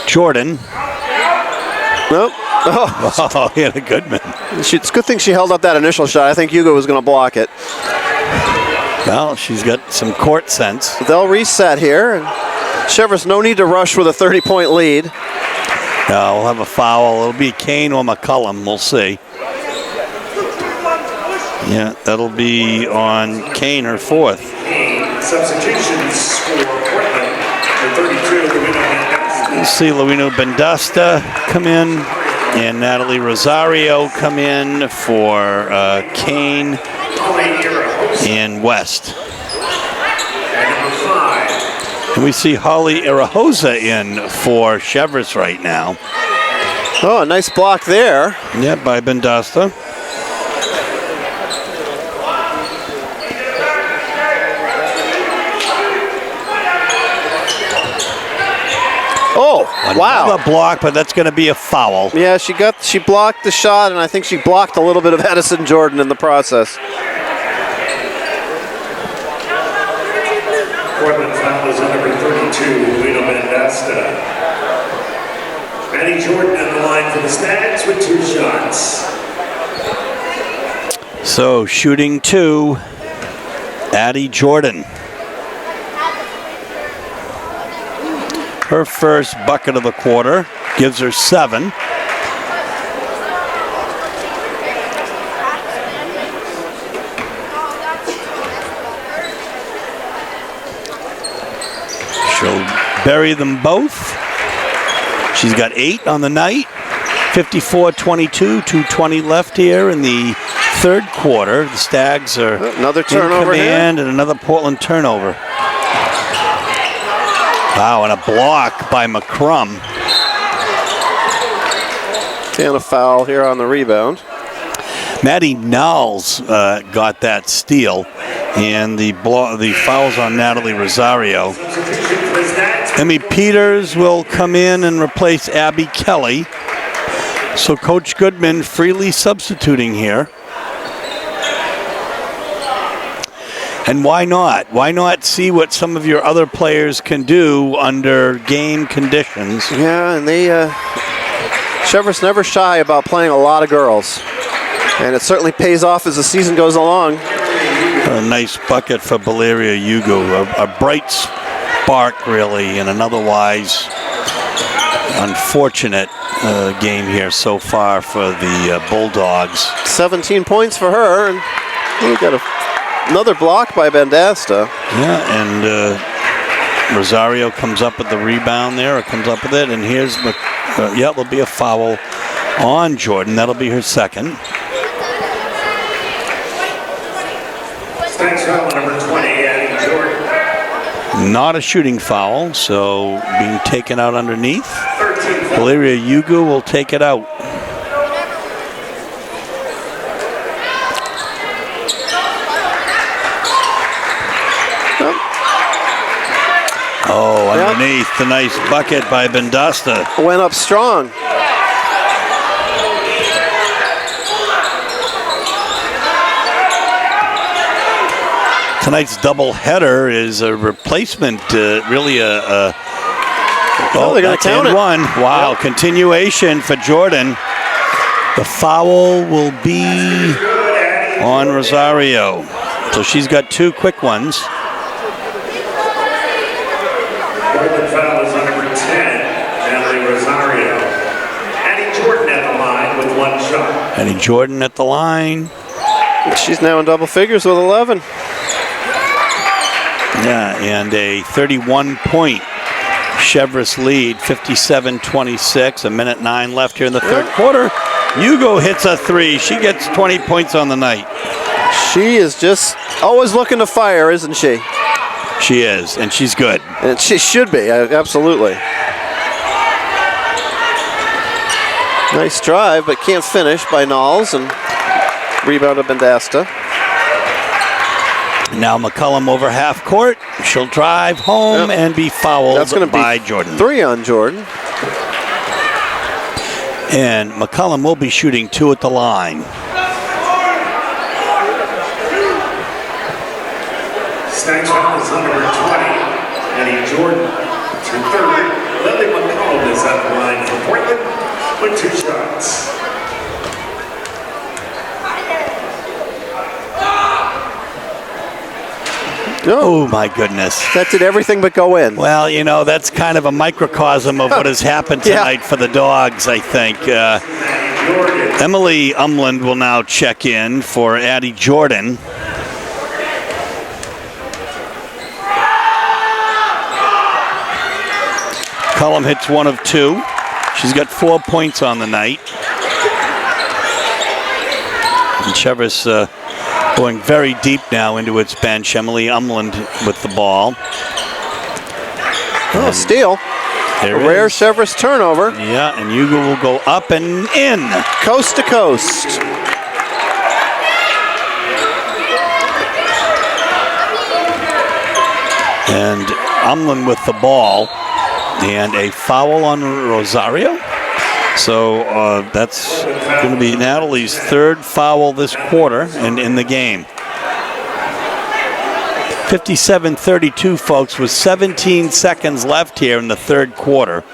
Jordan. Nope. Oh, Anna Goodman. It's a good thing she held up that initial shot. I think Hugo was going to block it. Well, she's got some court sense. They'll reset here. And Cheverus, no need to rush with a 30-point lead. We'll have a foul. It'll be Kane or McCullum. We'll see. Yeah, that'll be on Kane, her 4th. Substitutions for Portland. For 32, we'll see Luino Bendasta come in and Natalie Rosario come in for Kane and West. And we see Holly Irahosa in for Cheverus right now. Oh, a nice block there. Yeah, by Bendasta. Oh, wow. Another block, but that's going to be a foul. Yeah, she blocked the shot, and I think she blocked a little bit of Edison Jordan in the process. Portland foul is on number 32, Lino Bendasta. Maddie Jordan on the line for the Stags with 2 shots. So shooting 2, Addie Jordan. Her first bucket of the quarter gives her 7. She'll bury them both. She's got 8 on the night. 54-22, 2:20 left here in the third quarter. The Stags are another turnover in command and another Portland turnover. Wow, and a block by McCrum. And a foul here on the rebound. Maddie Knowles got that steal, and the fouls on Natalie Rosario. Emmy Peters will come in and replace Abby Kelly. So Coach Goodman freely substituting here. And why not? Why not see what some of your other players can do under game conditions? Yeah, and Cheverus never shy about playing a lot of girls. And it certainly pays off as the season goes along. A nice bucket for Valeria Hugo. A bright spark, really, in an otherwise unfortunate game here so far for the Bulldogs. 17 points for her, and we got another block by Bendasta. Yeah, and Rosario comes up with the rebound there, or comes up with it, and here's, there'll be a foul on Jordan. That'll be her second. Thanks, foul number 20, Annie Jordan. Not a shooting foul, so being taken out underneath. 13 foul. Valeria Hugo will take it out. Oh, underneath, the nice bucket by Bendasta. Went up strong. Tonight's double header is a replacement, really a they're going to count it. One. Wow, yep. Continuation for Jordan. The foul will be on Rosario. So she's got two quick ones. Golden foul is on number 10, Natalie Rosario. Annie Jordan at the line with one shot. Annie Jordan at the line. She's now in double figures with 11. Yeah, and a 31-point Cheverus lead, 57-26, a minute 9 left here in the third quarter. Hugo hits a three. She gets 20 points on the night. She is just always looking to fire, isn't she? She is, and she's good. And she should be, absolutely. Nice drive, but can't finish by Knowles, and rebound of Bendasta. Now McCullum over half court. She'll drive home and be fouled. That's going to by be Jordan. 3 on Jordan. And McCullum will be shooting 2 at the line. Staggs foul is on number 20, Annie Jordan. To third, Lily McCollum is at the line for Portland with 2 shots. Oh, my goodness. That did everything but go in. Well, you know, that's kind of a microcosm of what has happened tonight for the Dogs, I think. Emily Umland will now check in for Addie Jordan. Cullum hits 1 of 2. She's got 4 points on the night. And Cheverus going very deep now into its bench. Emily Umland with the ball. Oh, steal. A rare Cheverus turnover. Yeah, and Hugo will go up and in. Coast to coast. And Umland with the ball. And a foul on Rosario. So that's going to be Natalie's 3rd foul this quarter and in the game. 57-32, folks, with 17 seconds left here in the 3rd quarter.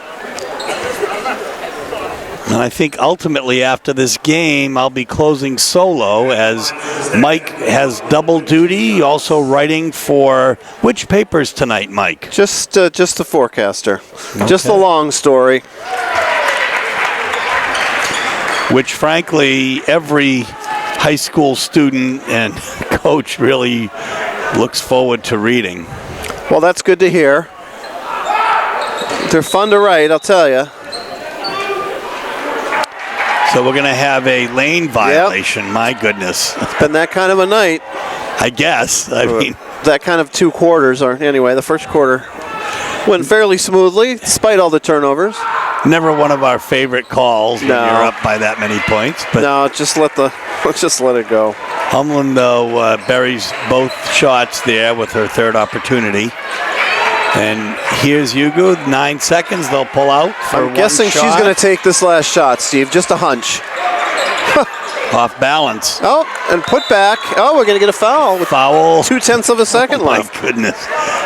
And I think ultimately after this game, I'll be closing solo as Mike has double duty, also writing for which papers tonight, Mike? Just the forecaster. Okay. Just the long story. Which, frankly, every high school student and coach really looks forward to reading. Well, that's good to hear. They're fun to write, I'll tell you. So we're going to have a lane violation. Yep. My goodness. It's been that kind of a night. I guess. I mean, that kind of 2 quarters, or anyway, the first quarter went fairly smoothly, despite all the turnovers. Never one of our favorite calls when you're up by that many points. But no, let's just let it go. Umland, though, buries both shots there with her 3rd opportunity. And here's Hugo, 9 seconds. They'll pull out for I'm guessing she's going to take this last shot, Steve. Just a hunch. Off balance. Oh, and put back. Oh, we're going to get a foul with Foul. 0.2 of a second left. My goodness.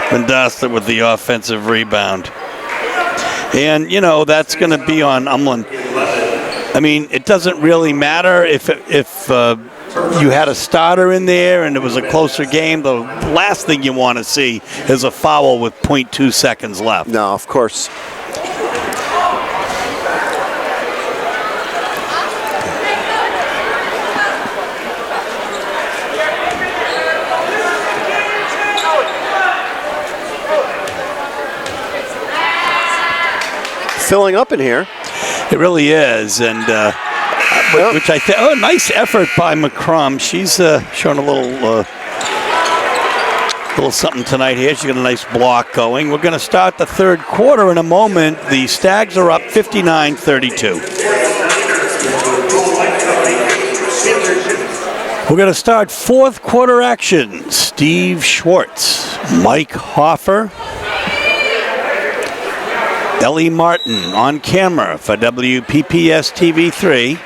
Vendasta with the offensive rebound. And, you know, that's going to be on Umland. I mean, it doesn't really matter if you had a starter in there and it was a closer game. The last thing you want to see is a foul with 0.2 seconds left. No, of course. Filling up in here. It really is, and which I think. Oh, nice effort by McCrum. She's showing a little something tonight here. She's got a nice block going. We're going to start the third quarter in a moment. The Stags are up 59-32. We're going to start fourth quarter action. Steve Schwartz, Mike Hoffer, Ellie Martin on camera for WPPS TV3.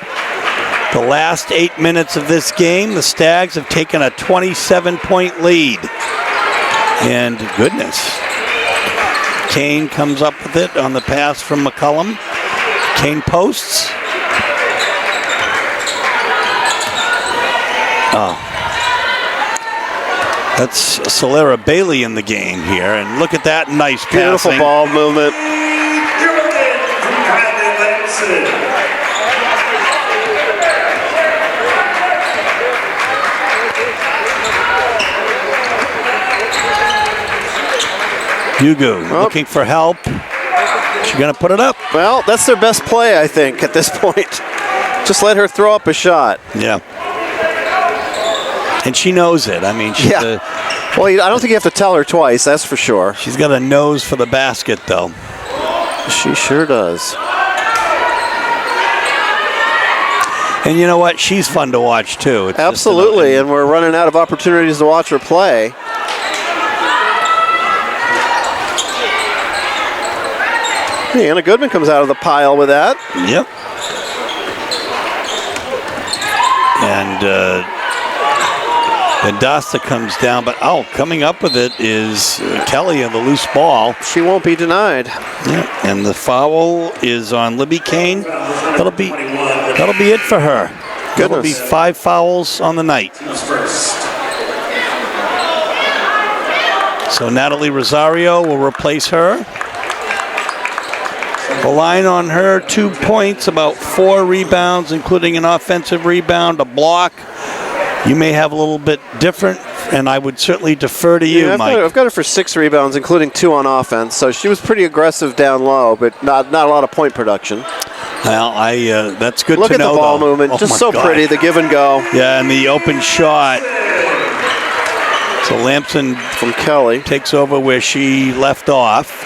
The last 8 minutes of this game, the Stags have taken a 27-point lead. And goodness, Kane comes up with it on the pass from McCullum. Kane posts. Oh. That's Solera Bailey in the game here. And look at that nice passing. Beautiful ball movement. Hugo looking for help. She's going to put it up. Well, that's their best play, I think, at this point. Just let her throw up a shot. Yeah. And she knows it. I mean, she's well, I don't think you have to tell her twice, that's for sure. She's got a nose for the basket, though. She sure does. And you know what? She's fun to watch, too. It's absolutely, and we're running out of opportunities to watch her play. Anna Goodman comes out of the pile with that. Yep. And Vendasta comes down, but coming up with it is Kelly on the loose ball. She won't be denied. Yeah. And the foul is on Libby Kane. That'll be it for her. Goodness. That'll be 5 fouls on the night. So Natalie Rosario will replace her. The line on her, 2 points, about 4 rebounds, including an offensive rebound, a block. You may have a little bit different, and I would certainly defer to you, Mike. I've got her for 6 rebounds, including 2 on offense. So she was pretty aggressive down low, but not a lot of point production. Well, that's good Look to know. Look at the ball movement, just so pretty, the give and go. Yeah, and the open shot. So Lampson from Kelly takes over where she left off.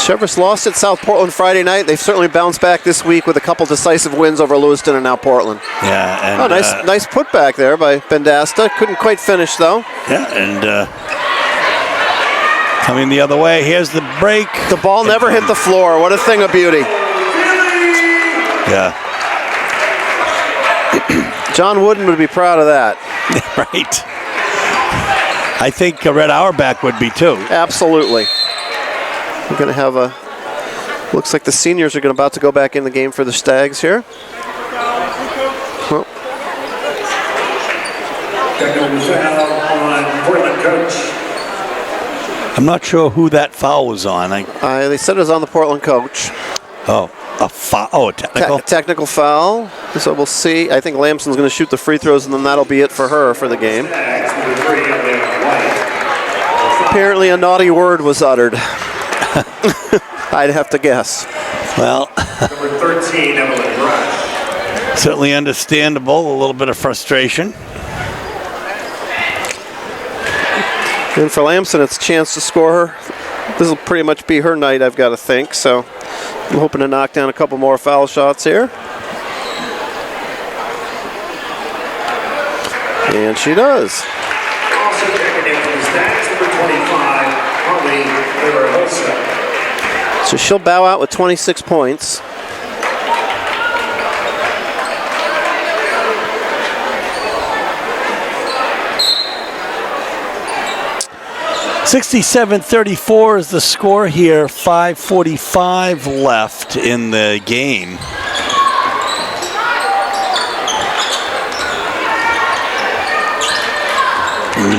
Cheverus lost at South Portland Friday night. They've certainly bounced back this week with a couple decisive wins over Lewiston and now Portland. Yeah, and nice putback there by Vendasta. Couldn't quite finish though. Yeah, and coming the other way. Here's the break. The ball never hit the floor. What a thing of beauty. Yeah. John Wooden would be proud of that. Right. I think Red Auerbach would be too. Absolutely. We're going to have looks like the seniors are about to go back in the game for the Stags here. Well. I'm not sure who that foul was on. They said it was on the Portland coach. Oh, a foul. Oh, a technical? Technical foul. So we'll see. I think Lamson's going to shoot the free throws, and then that'll be it for her for the game. Apparently a naughty word was uttered. I'd have to guess. Well, number 13, Evelyn Rush. Certainly understandable, a little bit of frustration. And for Lamson, it's a chance to score her. This will pretty much be her night, I've got to think. So I'm hoping to knock down a couple more foul shots here. And she does. Also checking in from the Stags, number 25, Holly Virahosa. So she'll bow out with 26 points. $67-34 is the score here. 5:45 left in the game.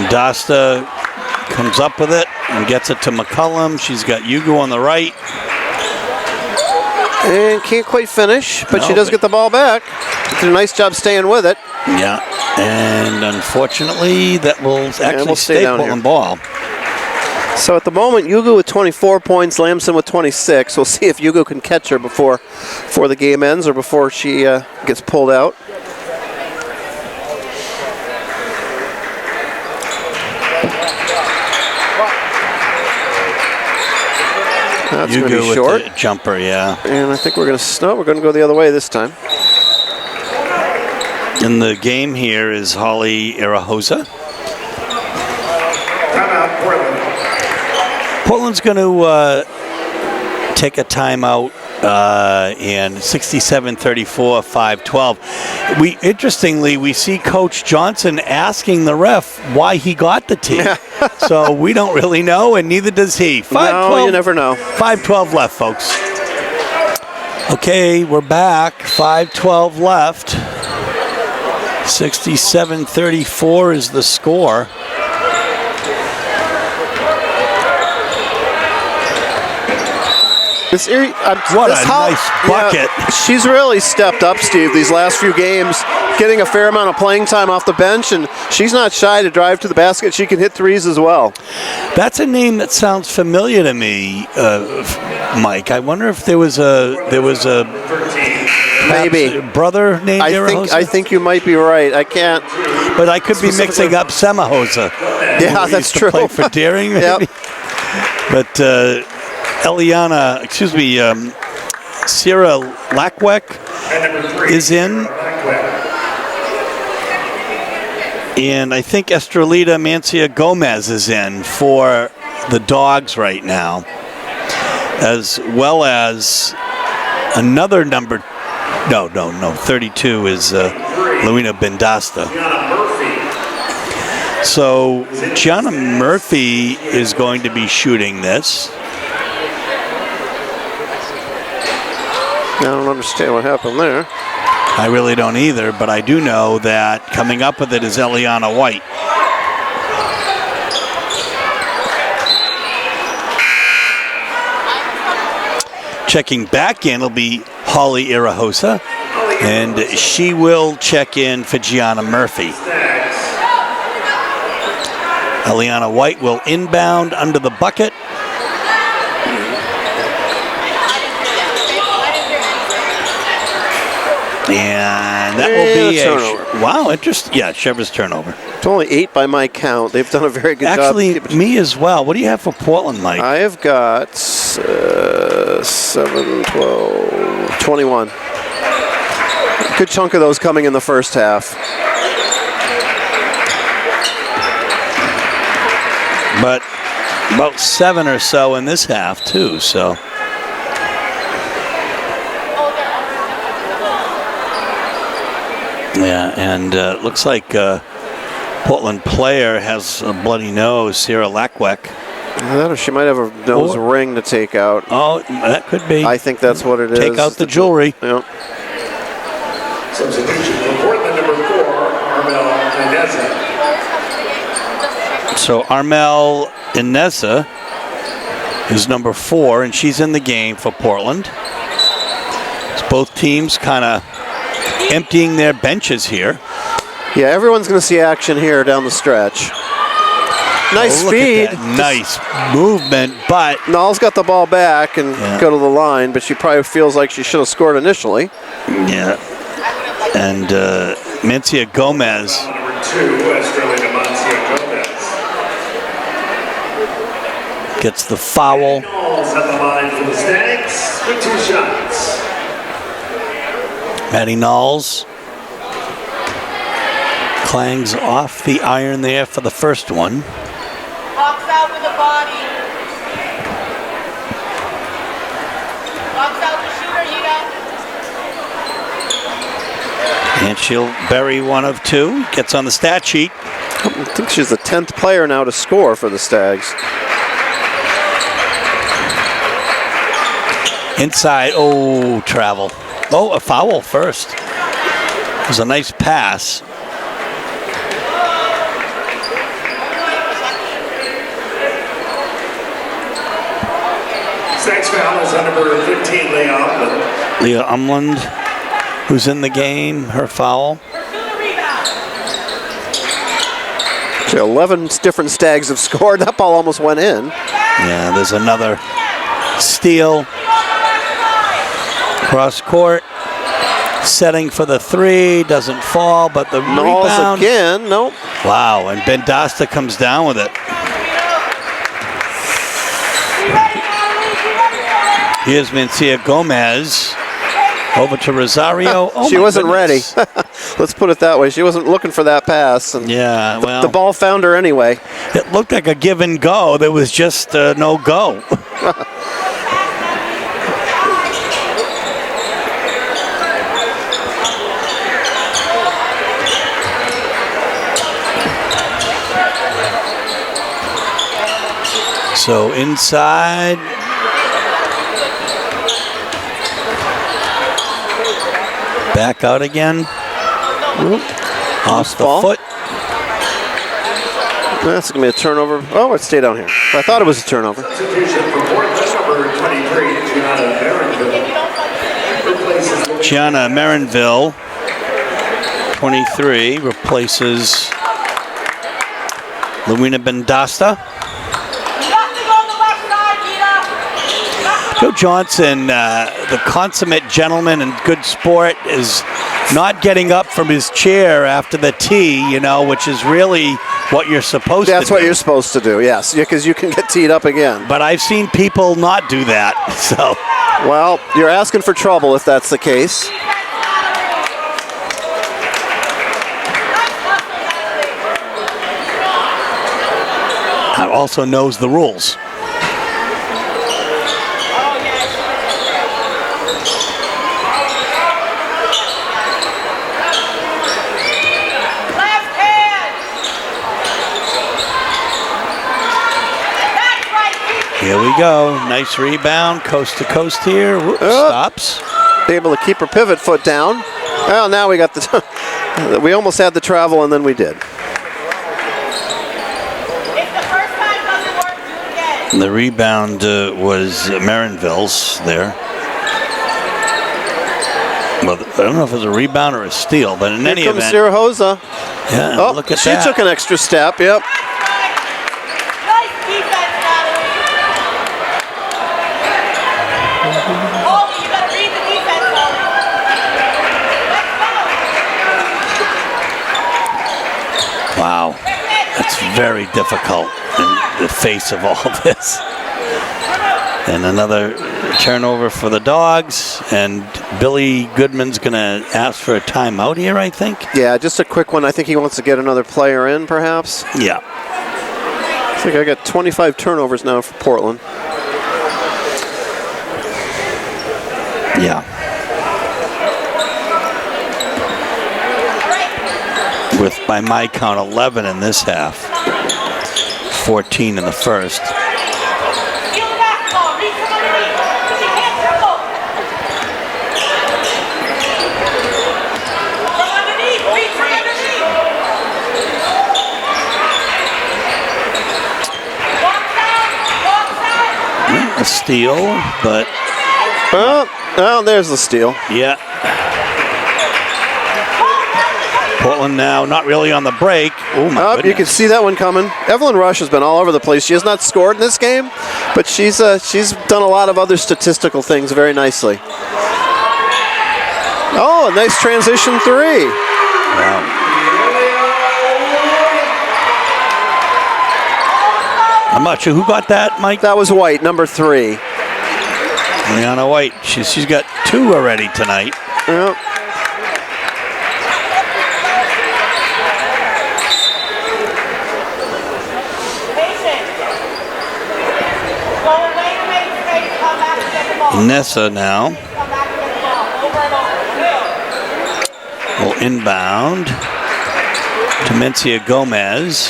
Dasta comes up with it and gets it to McCullum. She's got Yugo on the right. And can't quite finish, but she does get the ball back. Did a nice job staying with it. Yeah, and unfortunately, that will actually stay Portland ball. So at the moment, Yugo with 24 points, Lamson with 26. We'll see if Yugo can catch her before the game ends or before she gets pulled out. That's going to be short. With the jumper, yeah. And I think we're going to go the other way this time. In the game here is Holly Irahosa. Timeout, Portland. Portland's going to take a timeout and 67-34, 5-12. Interestingly, we see Coach Johnson asking the ref why he got the tee. So we don't really know, and neither does he. 5-12, no, you never know. 5-12 left, folks. Okay, we're back. 5-12 left. 67-34 is the score. What a nice bucket. Yeah, she's really stepped up, Steve, these last few games, getting a fair amount of playing time off the bench, and she's not shy to drive to the basket. She can hit threes as well. That's a name that sounds familiar to me, Mike. I wonder if there was a maybe brother named Irahosa? I think you might be right. I can't. But I could be mixing up Semahosa. Yeah, that's true. Play for Deering, maybe. Yep. But Sierra Lackwek is in. And I think Estrelita Mancia Gomez is in for the Dogs right now, as well as another number. No, 32 is Luina Bendasta. So Gianna Murphy is going to be shooting this. I don't understand what happened there. I really don't either, but I do know that coming up with it is Eliana White. Checking back in will be Holly Irahosa, and she will check in for Gianna Murphy. Eliana White will inbound under the bucket. And that will be turnover. Wow, interesting. Yeah, Cheverus turnover. It's only 8 by my count. They've done a very good job. Actually, me as well. What do you have for Portland, Mike? I have got 7, 12, 21. Good chunk of those coming in the first half. But about 7 or so in this half, too, so. Yeah, and looks like Portland player has a bloody nose, Sierra Lackwek. That or she might have a nose ring to take out. Oh, that could be. I think that's what it is. Take out the jewelry. Yep. Substitution for Portland, number 4, Armel Ineza. So Armel Ineza is number 4, and she's in the game for Portland. So both teams kind of emptying their benches here. Yeah, everyone's going to see action here down the stretch. Nice speed. Nice movement, but Null's got the ball back and go to the line, but she probably feels like she should have scored initially. Yeah. And Mencia Gomez. Number 2, Estrelita Mancia Gomez. Gets the foul. Knowles at the line for the Stags with 2 shots. Maddie Knowles clangs off the iron there for the first one. Box out with the body. And she'll bury one of two. Gets on the stat sheet. I think she's the 10th player now to score for the Stags. Inside. Oh, travel. Oh, a foul first. It was a nice pass. Next foul is on number 15, Leah Umland. Leah Umland, who's in the game, her foul. 11 different Stags have scored. That ball almost went in. Yeah, there's another steal. Cross court. Setting for the three. Doesn't fall, but the rebound. Again. Nope. Wow, and Bendasta comes down with it. Here's Mencia Gomez. Over to Rosario. Oh, she wasn't goodness. ready. Let's put it that way. She wasn't looking for that pass. And yeah, well. The ball found her anyway. It looked like a give and go. There was just no go. So inside. Back out again. Off the foot. That's going to be a turnover. Oh, it stayed down here. I thought it was a turnover. Substitution for Portland, number 23, Gianna Marenville. Gianna Marenville, 23, replaces Luina Bendasta. Joe Johnson, the consummate gentleman and good sport, is not getting up from his chair after the tee, you know, which is really what you're supposed to do. That's what you're supposed to do, yes, because you can get teed up again. But I've seen people not do that, so. Well, you're asking for trouble if that's the case. Also knows the rules. Here we go. Nice rebound, coast to coast here. Whoops, stops. Be able to keep her pivot foot down. Well, now we got the. We almost had the travel, and then we did. The rebound was Marenville's there. Well, I don't know if it was a rebound or a steal, but in any event. Here comes Sirahosa. Yeah, look at that. She took an extra step, yep. Wow, that's very difficult in the face of all this. And another turnover for the Dogs, and Billy Goodman's going to ask for a timeout here, I think. Yeah, just a quick one. I think he wants to get another player in, perhaps. Yeah. I think I got 25 turnovers now for Portland. Yeah. With, by my count, 11 in this half. 14 in the first. A steal, but... Oh, there's the steal. Yeah. Portland now not really on the break. Oh, my goodness. You can see that one coming. Evelyn Rush has been all over the place. She has not scored in this game, but she's done a lot of other statistical things very nicely. Oh, a nice transition three. Wow. I'm not sure who got that, Mike. That was White, number 3. Liana White. She's got 2 already tonight. Yep. Nessa now will inbound to Mencia Gomez.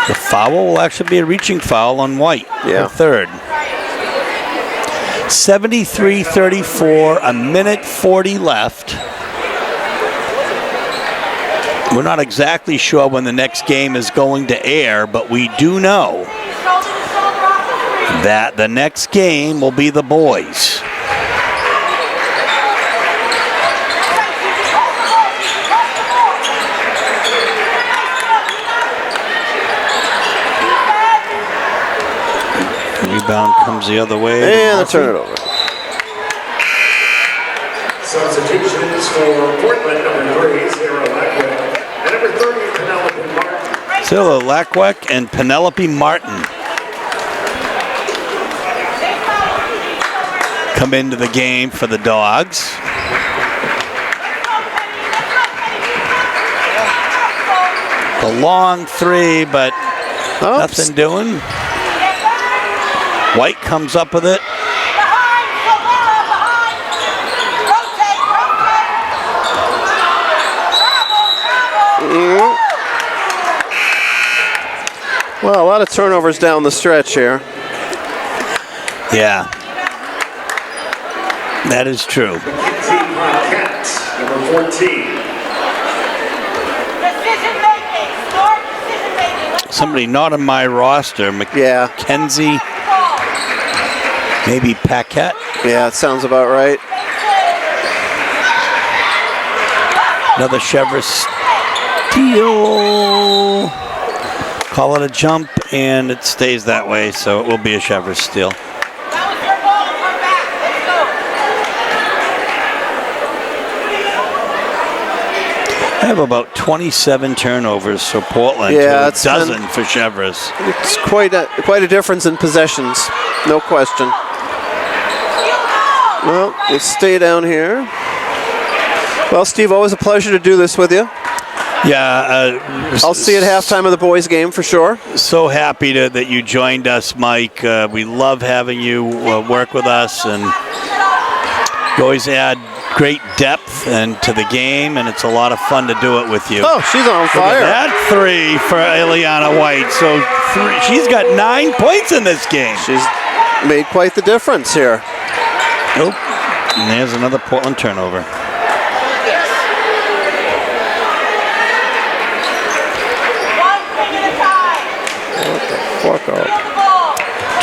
The foul will actually be a reaching foul on White, Yeah. the third. 73-34, a minute 40 left. We're not exactly sure when the next game is going to air, but we do know that the next game will be the boys. Rebound comes the other way. And they turn it over. Substitutions for Portland, number 3, Sarah Lackwell, and number 30, Penelope Martin. Zilla Lackwek and Penelope Martin come into the game for the Dogs. The long three, but nothing doing. White comes up with it. Well, a lot of turnovers down the stretch here. Yeah, that is true. Mackenzie Paquette, number 14. Somebody not on my roster, Mackenzie, maybe Paquette. Yeah, it sounds about right. Another Cheverus steal. Call it a jump, and it stays that way, so it will be a Cheverus steal. I have about 27 turnovers for Portland, Yeah, to a it's dozen for Cheverus. It's quite a difference in possessions, no question. Well, we'll stay down here. Well, Steve, always a pleasure to do this with you. Yeah. I'll see you at halftime of the boys' game for sure. So happy that you joined us, Mike. We love having you work with us, and you always add great depth and to the game, and it's a lot of fun to do it with you. Oh, she's on Look fire. at that three for Eliana White. So she's got 9 points in this game. She's made quite the difference here. Nope. And there's another Portland turnover. Fuck up.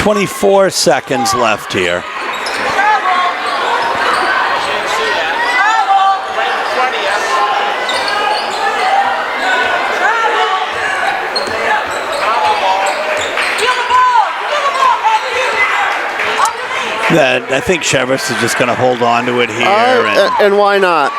24 seconds left here. I think Cheverus is just going to hold on to it here. And why not?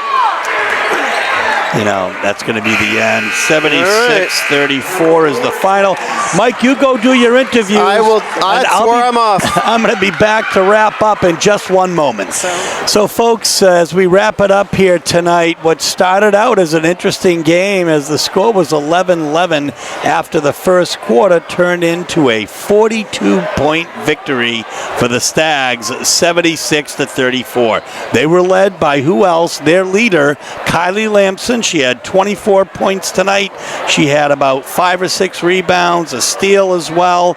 You know, that's going to be the end. 76-34 is the final. Mike, you go do your interviews. I will. That's where I'm off. I'm going to be back to wrap up in just one moment. So, folks, as we wrap it up here tonight, what started out as an interesting game as the score was 11-11 after the first quarter turned into a 42-point victory for the Stags, 76-34. They were led by who else? Their leader, Kylie Lamson. She had 24 points tonight. She had about 5 or 6 rebounds, a steal as well.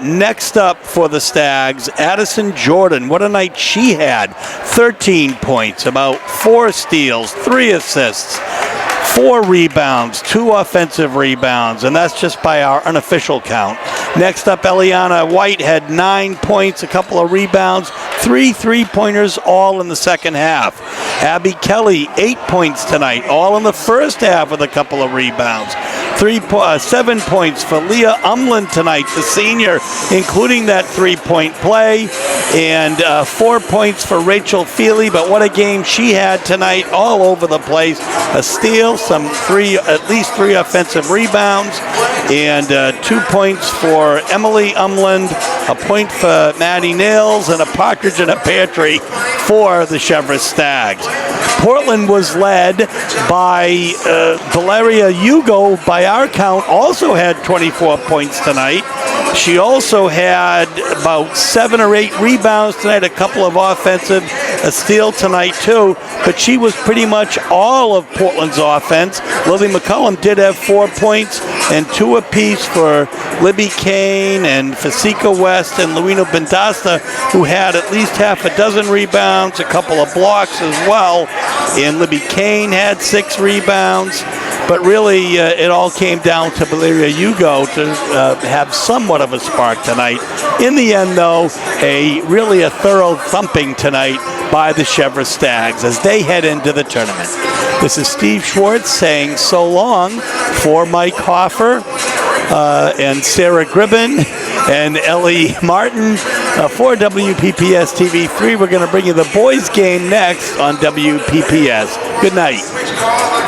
Next up for the Stags, Addison Jordan. What a night she had. 13 points, about 4 steals, 3 assists, 4 rebounds, 2 offensive rebounds, and that's just by our unofficial count. Next up, Eliana White had 9 points, a couple of rebounds, 3 three-pointers, all in the second half. Abby Kelly, 8 points tonight, all in the first half with a couple of rebounds. 7 points for Leah Umland tonight, the senior, including that 3-point play, and 4 points for Rachel Feely. But what a game she had tonight, all over the place. A steal, at least 3 offensive rebounds, and 2 points for Emily Umland, a point for Maddie Nails, and a partridge in a pear tree for the Cheverus Stags. Portland was led by Valeria Hugo, by our count, also had 24 points tonight. She also had about 7 or 8 rebounds tonight, a couple of offensive, a steal tonight too, but she was pretty much all of Portland's offense. Lily McCullum did have 4 points and 2 apiece for Libby Kane and Fasika West and Luino Bendasta, who had at least half a dozen rebounds, a couple of blocks as well, and Libby Kane had 6 rebounds. But really, it all came down to Valeria Hugo to have somewhat of a spark tonight. In the end, though, really a thorough thumping tonight by the Cheverus Stags as they head into the tournament. This is Steve Schwartz saying so long for Mike Hoffer and Sarah Gribben and Ellie Martin for WPPS TV3. We're going to bring you the boys game next on WPPS. Good night.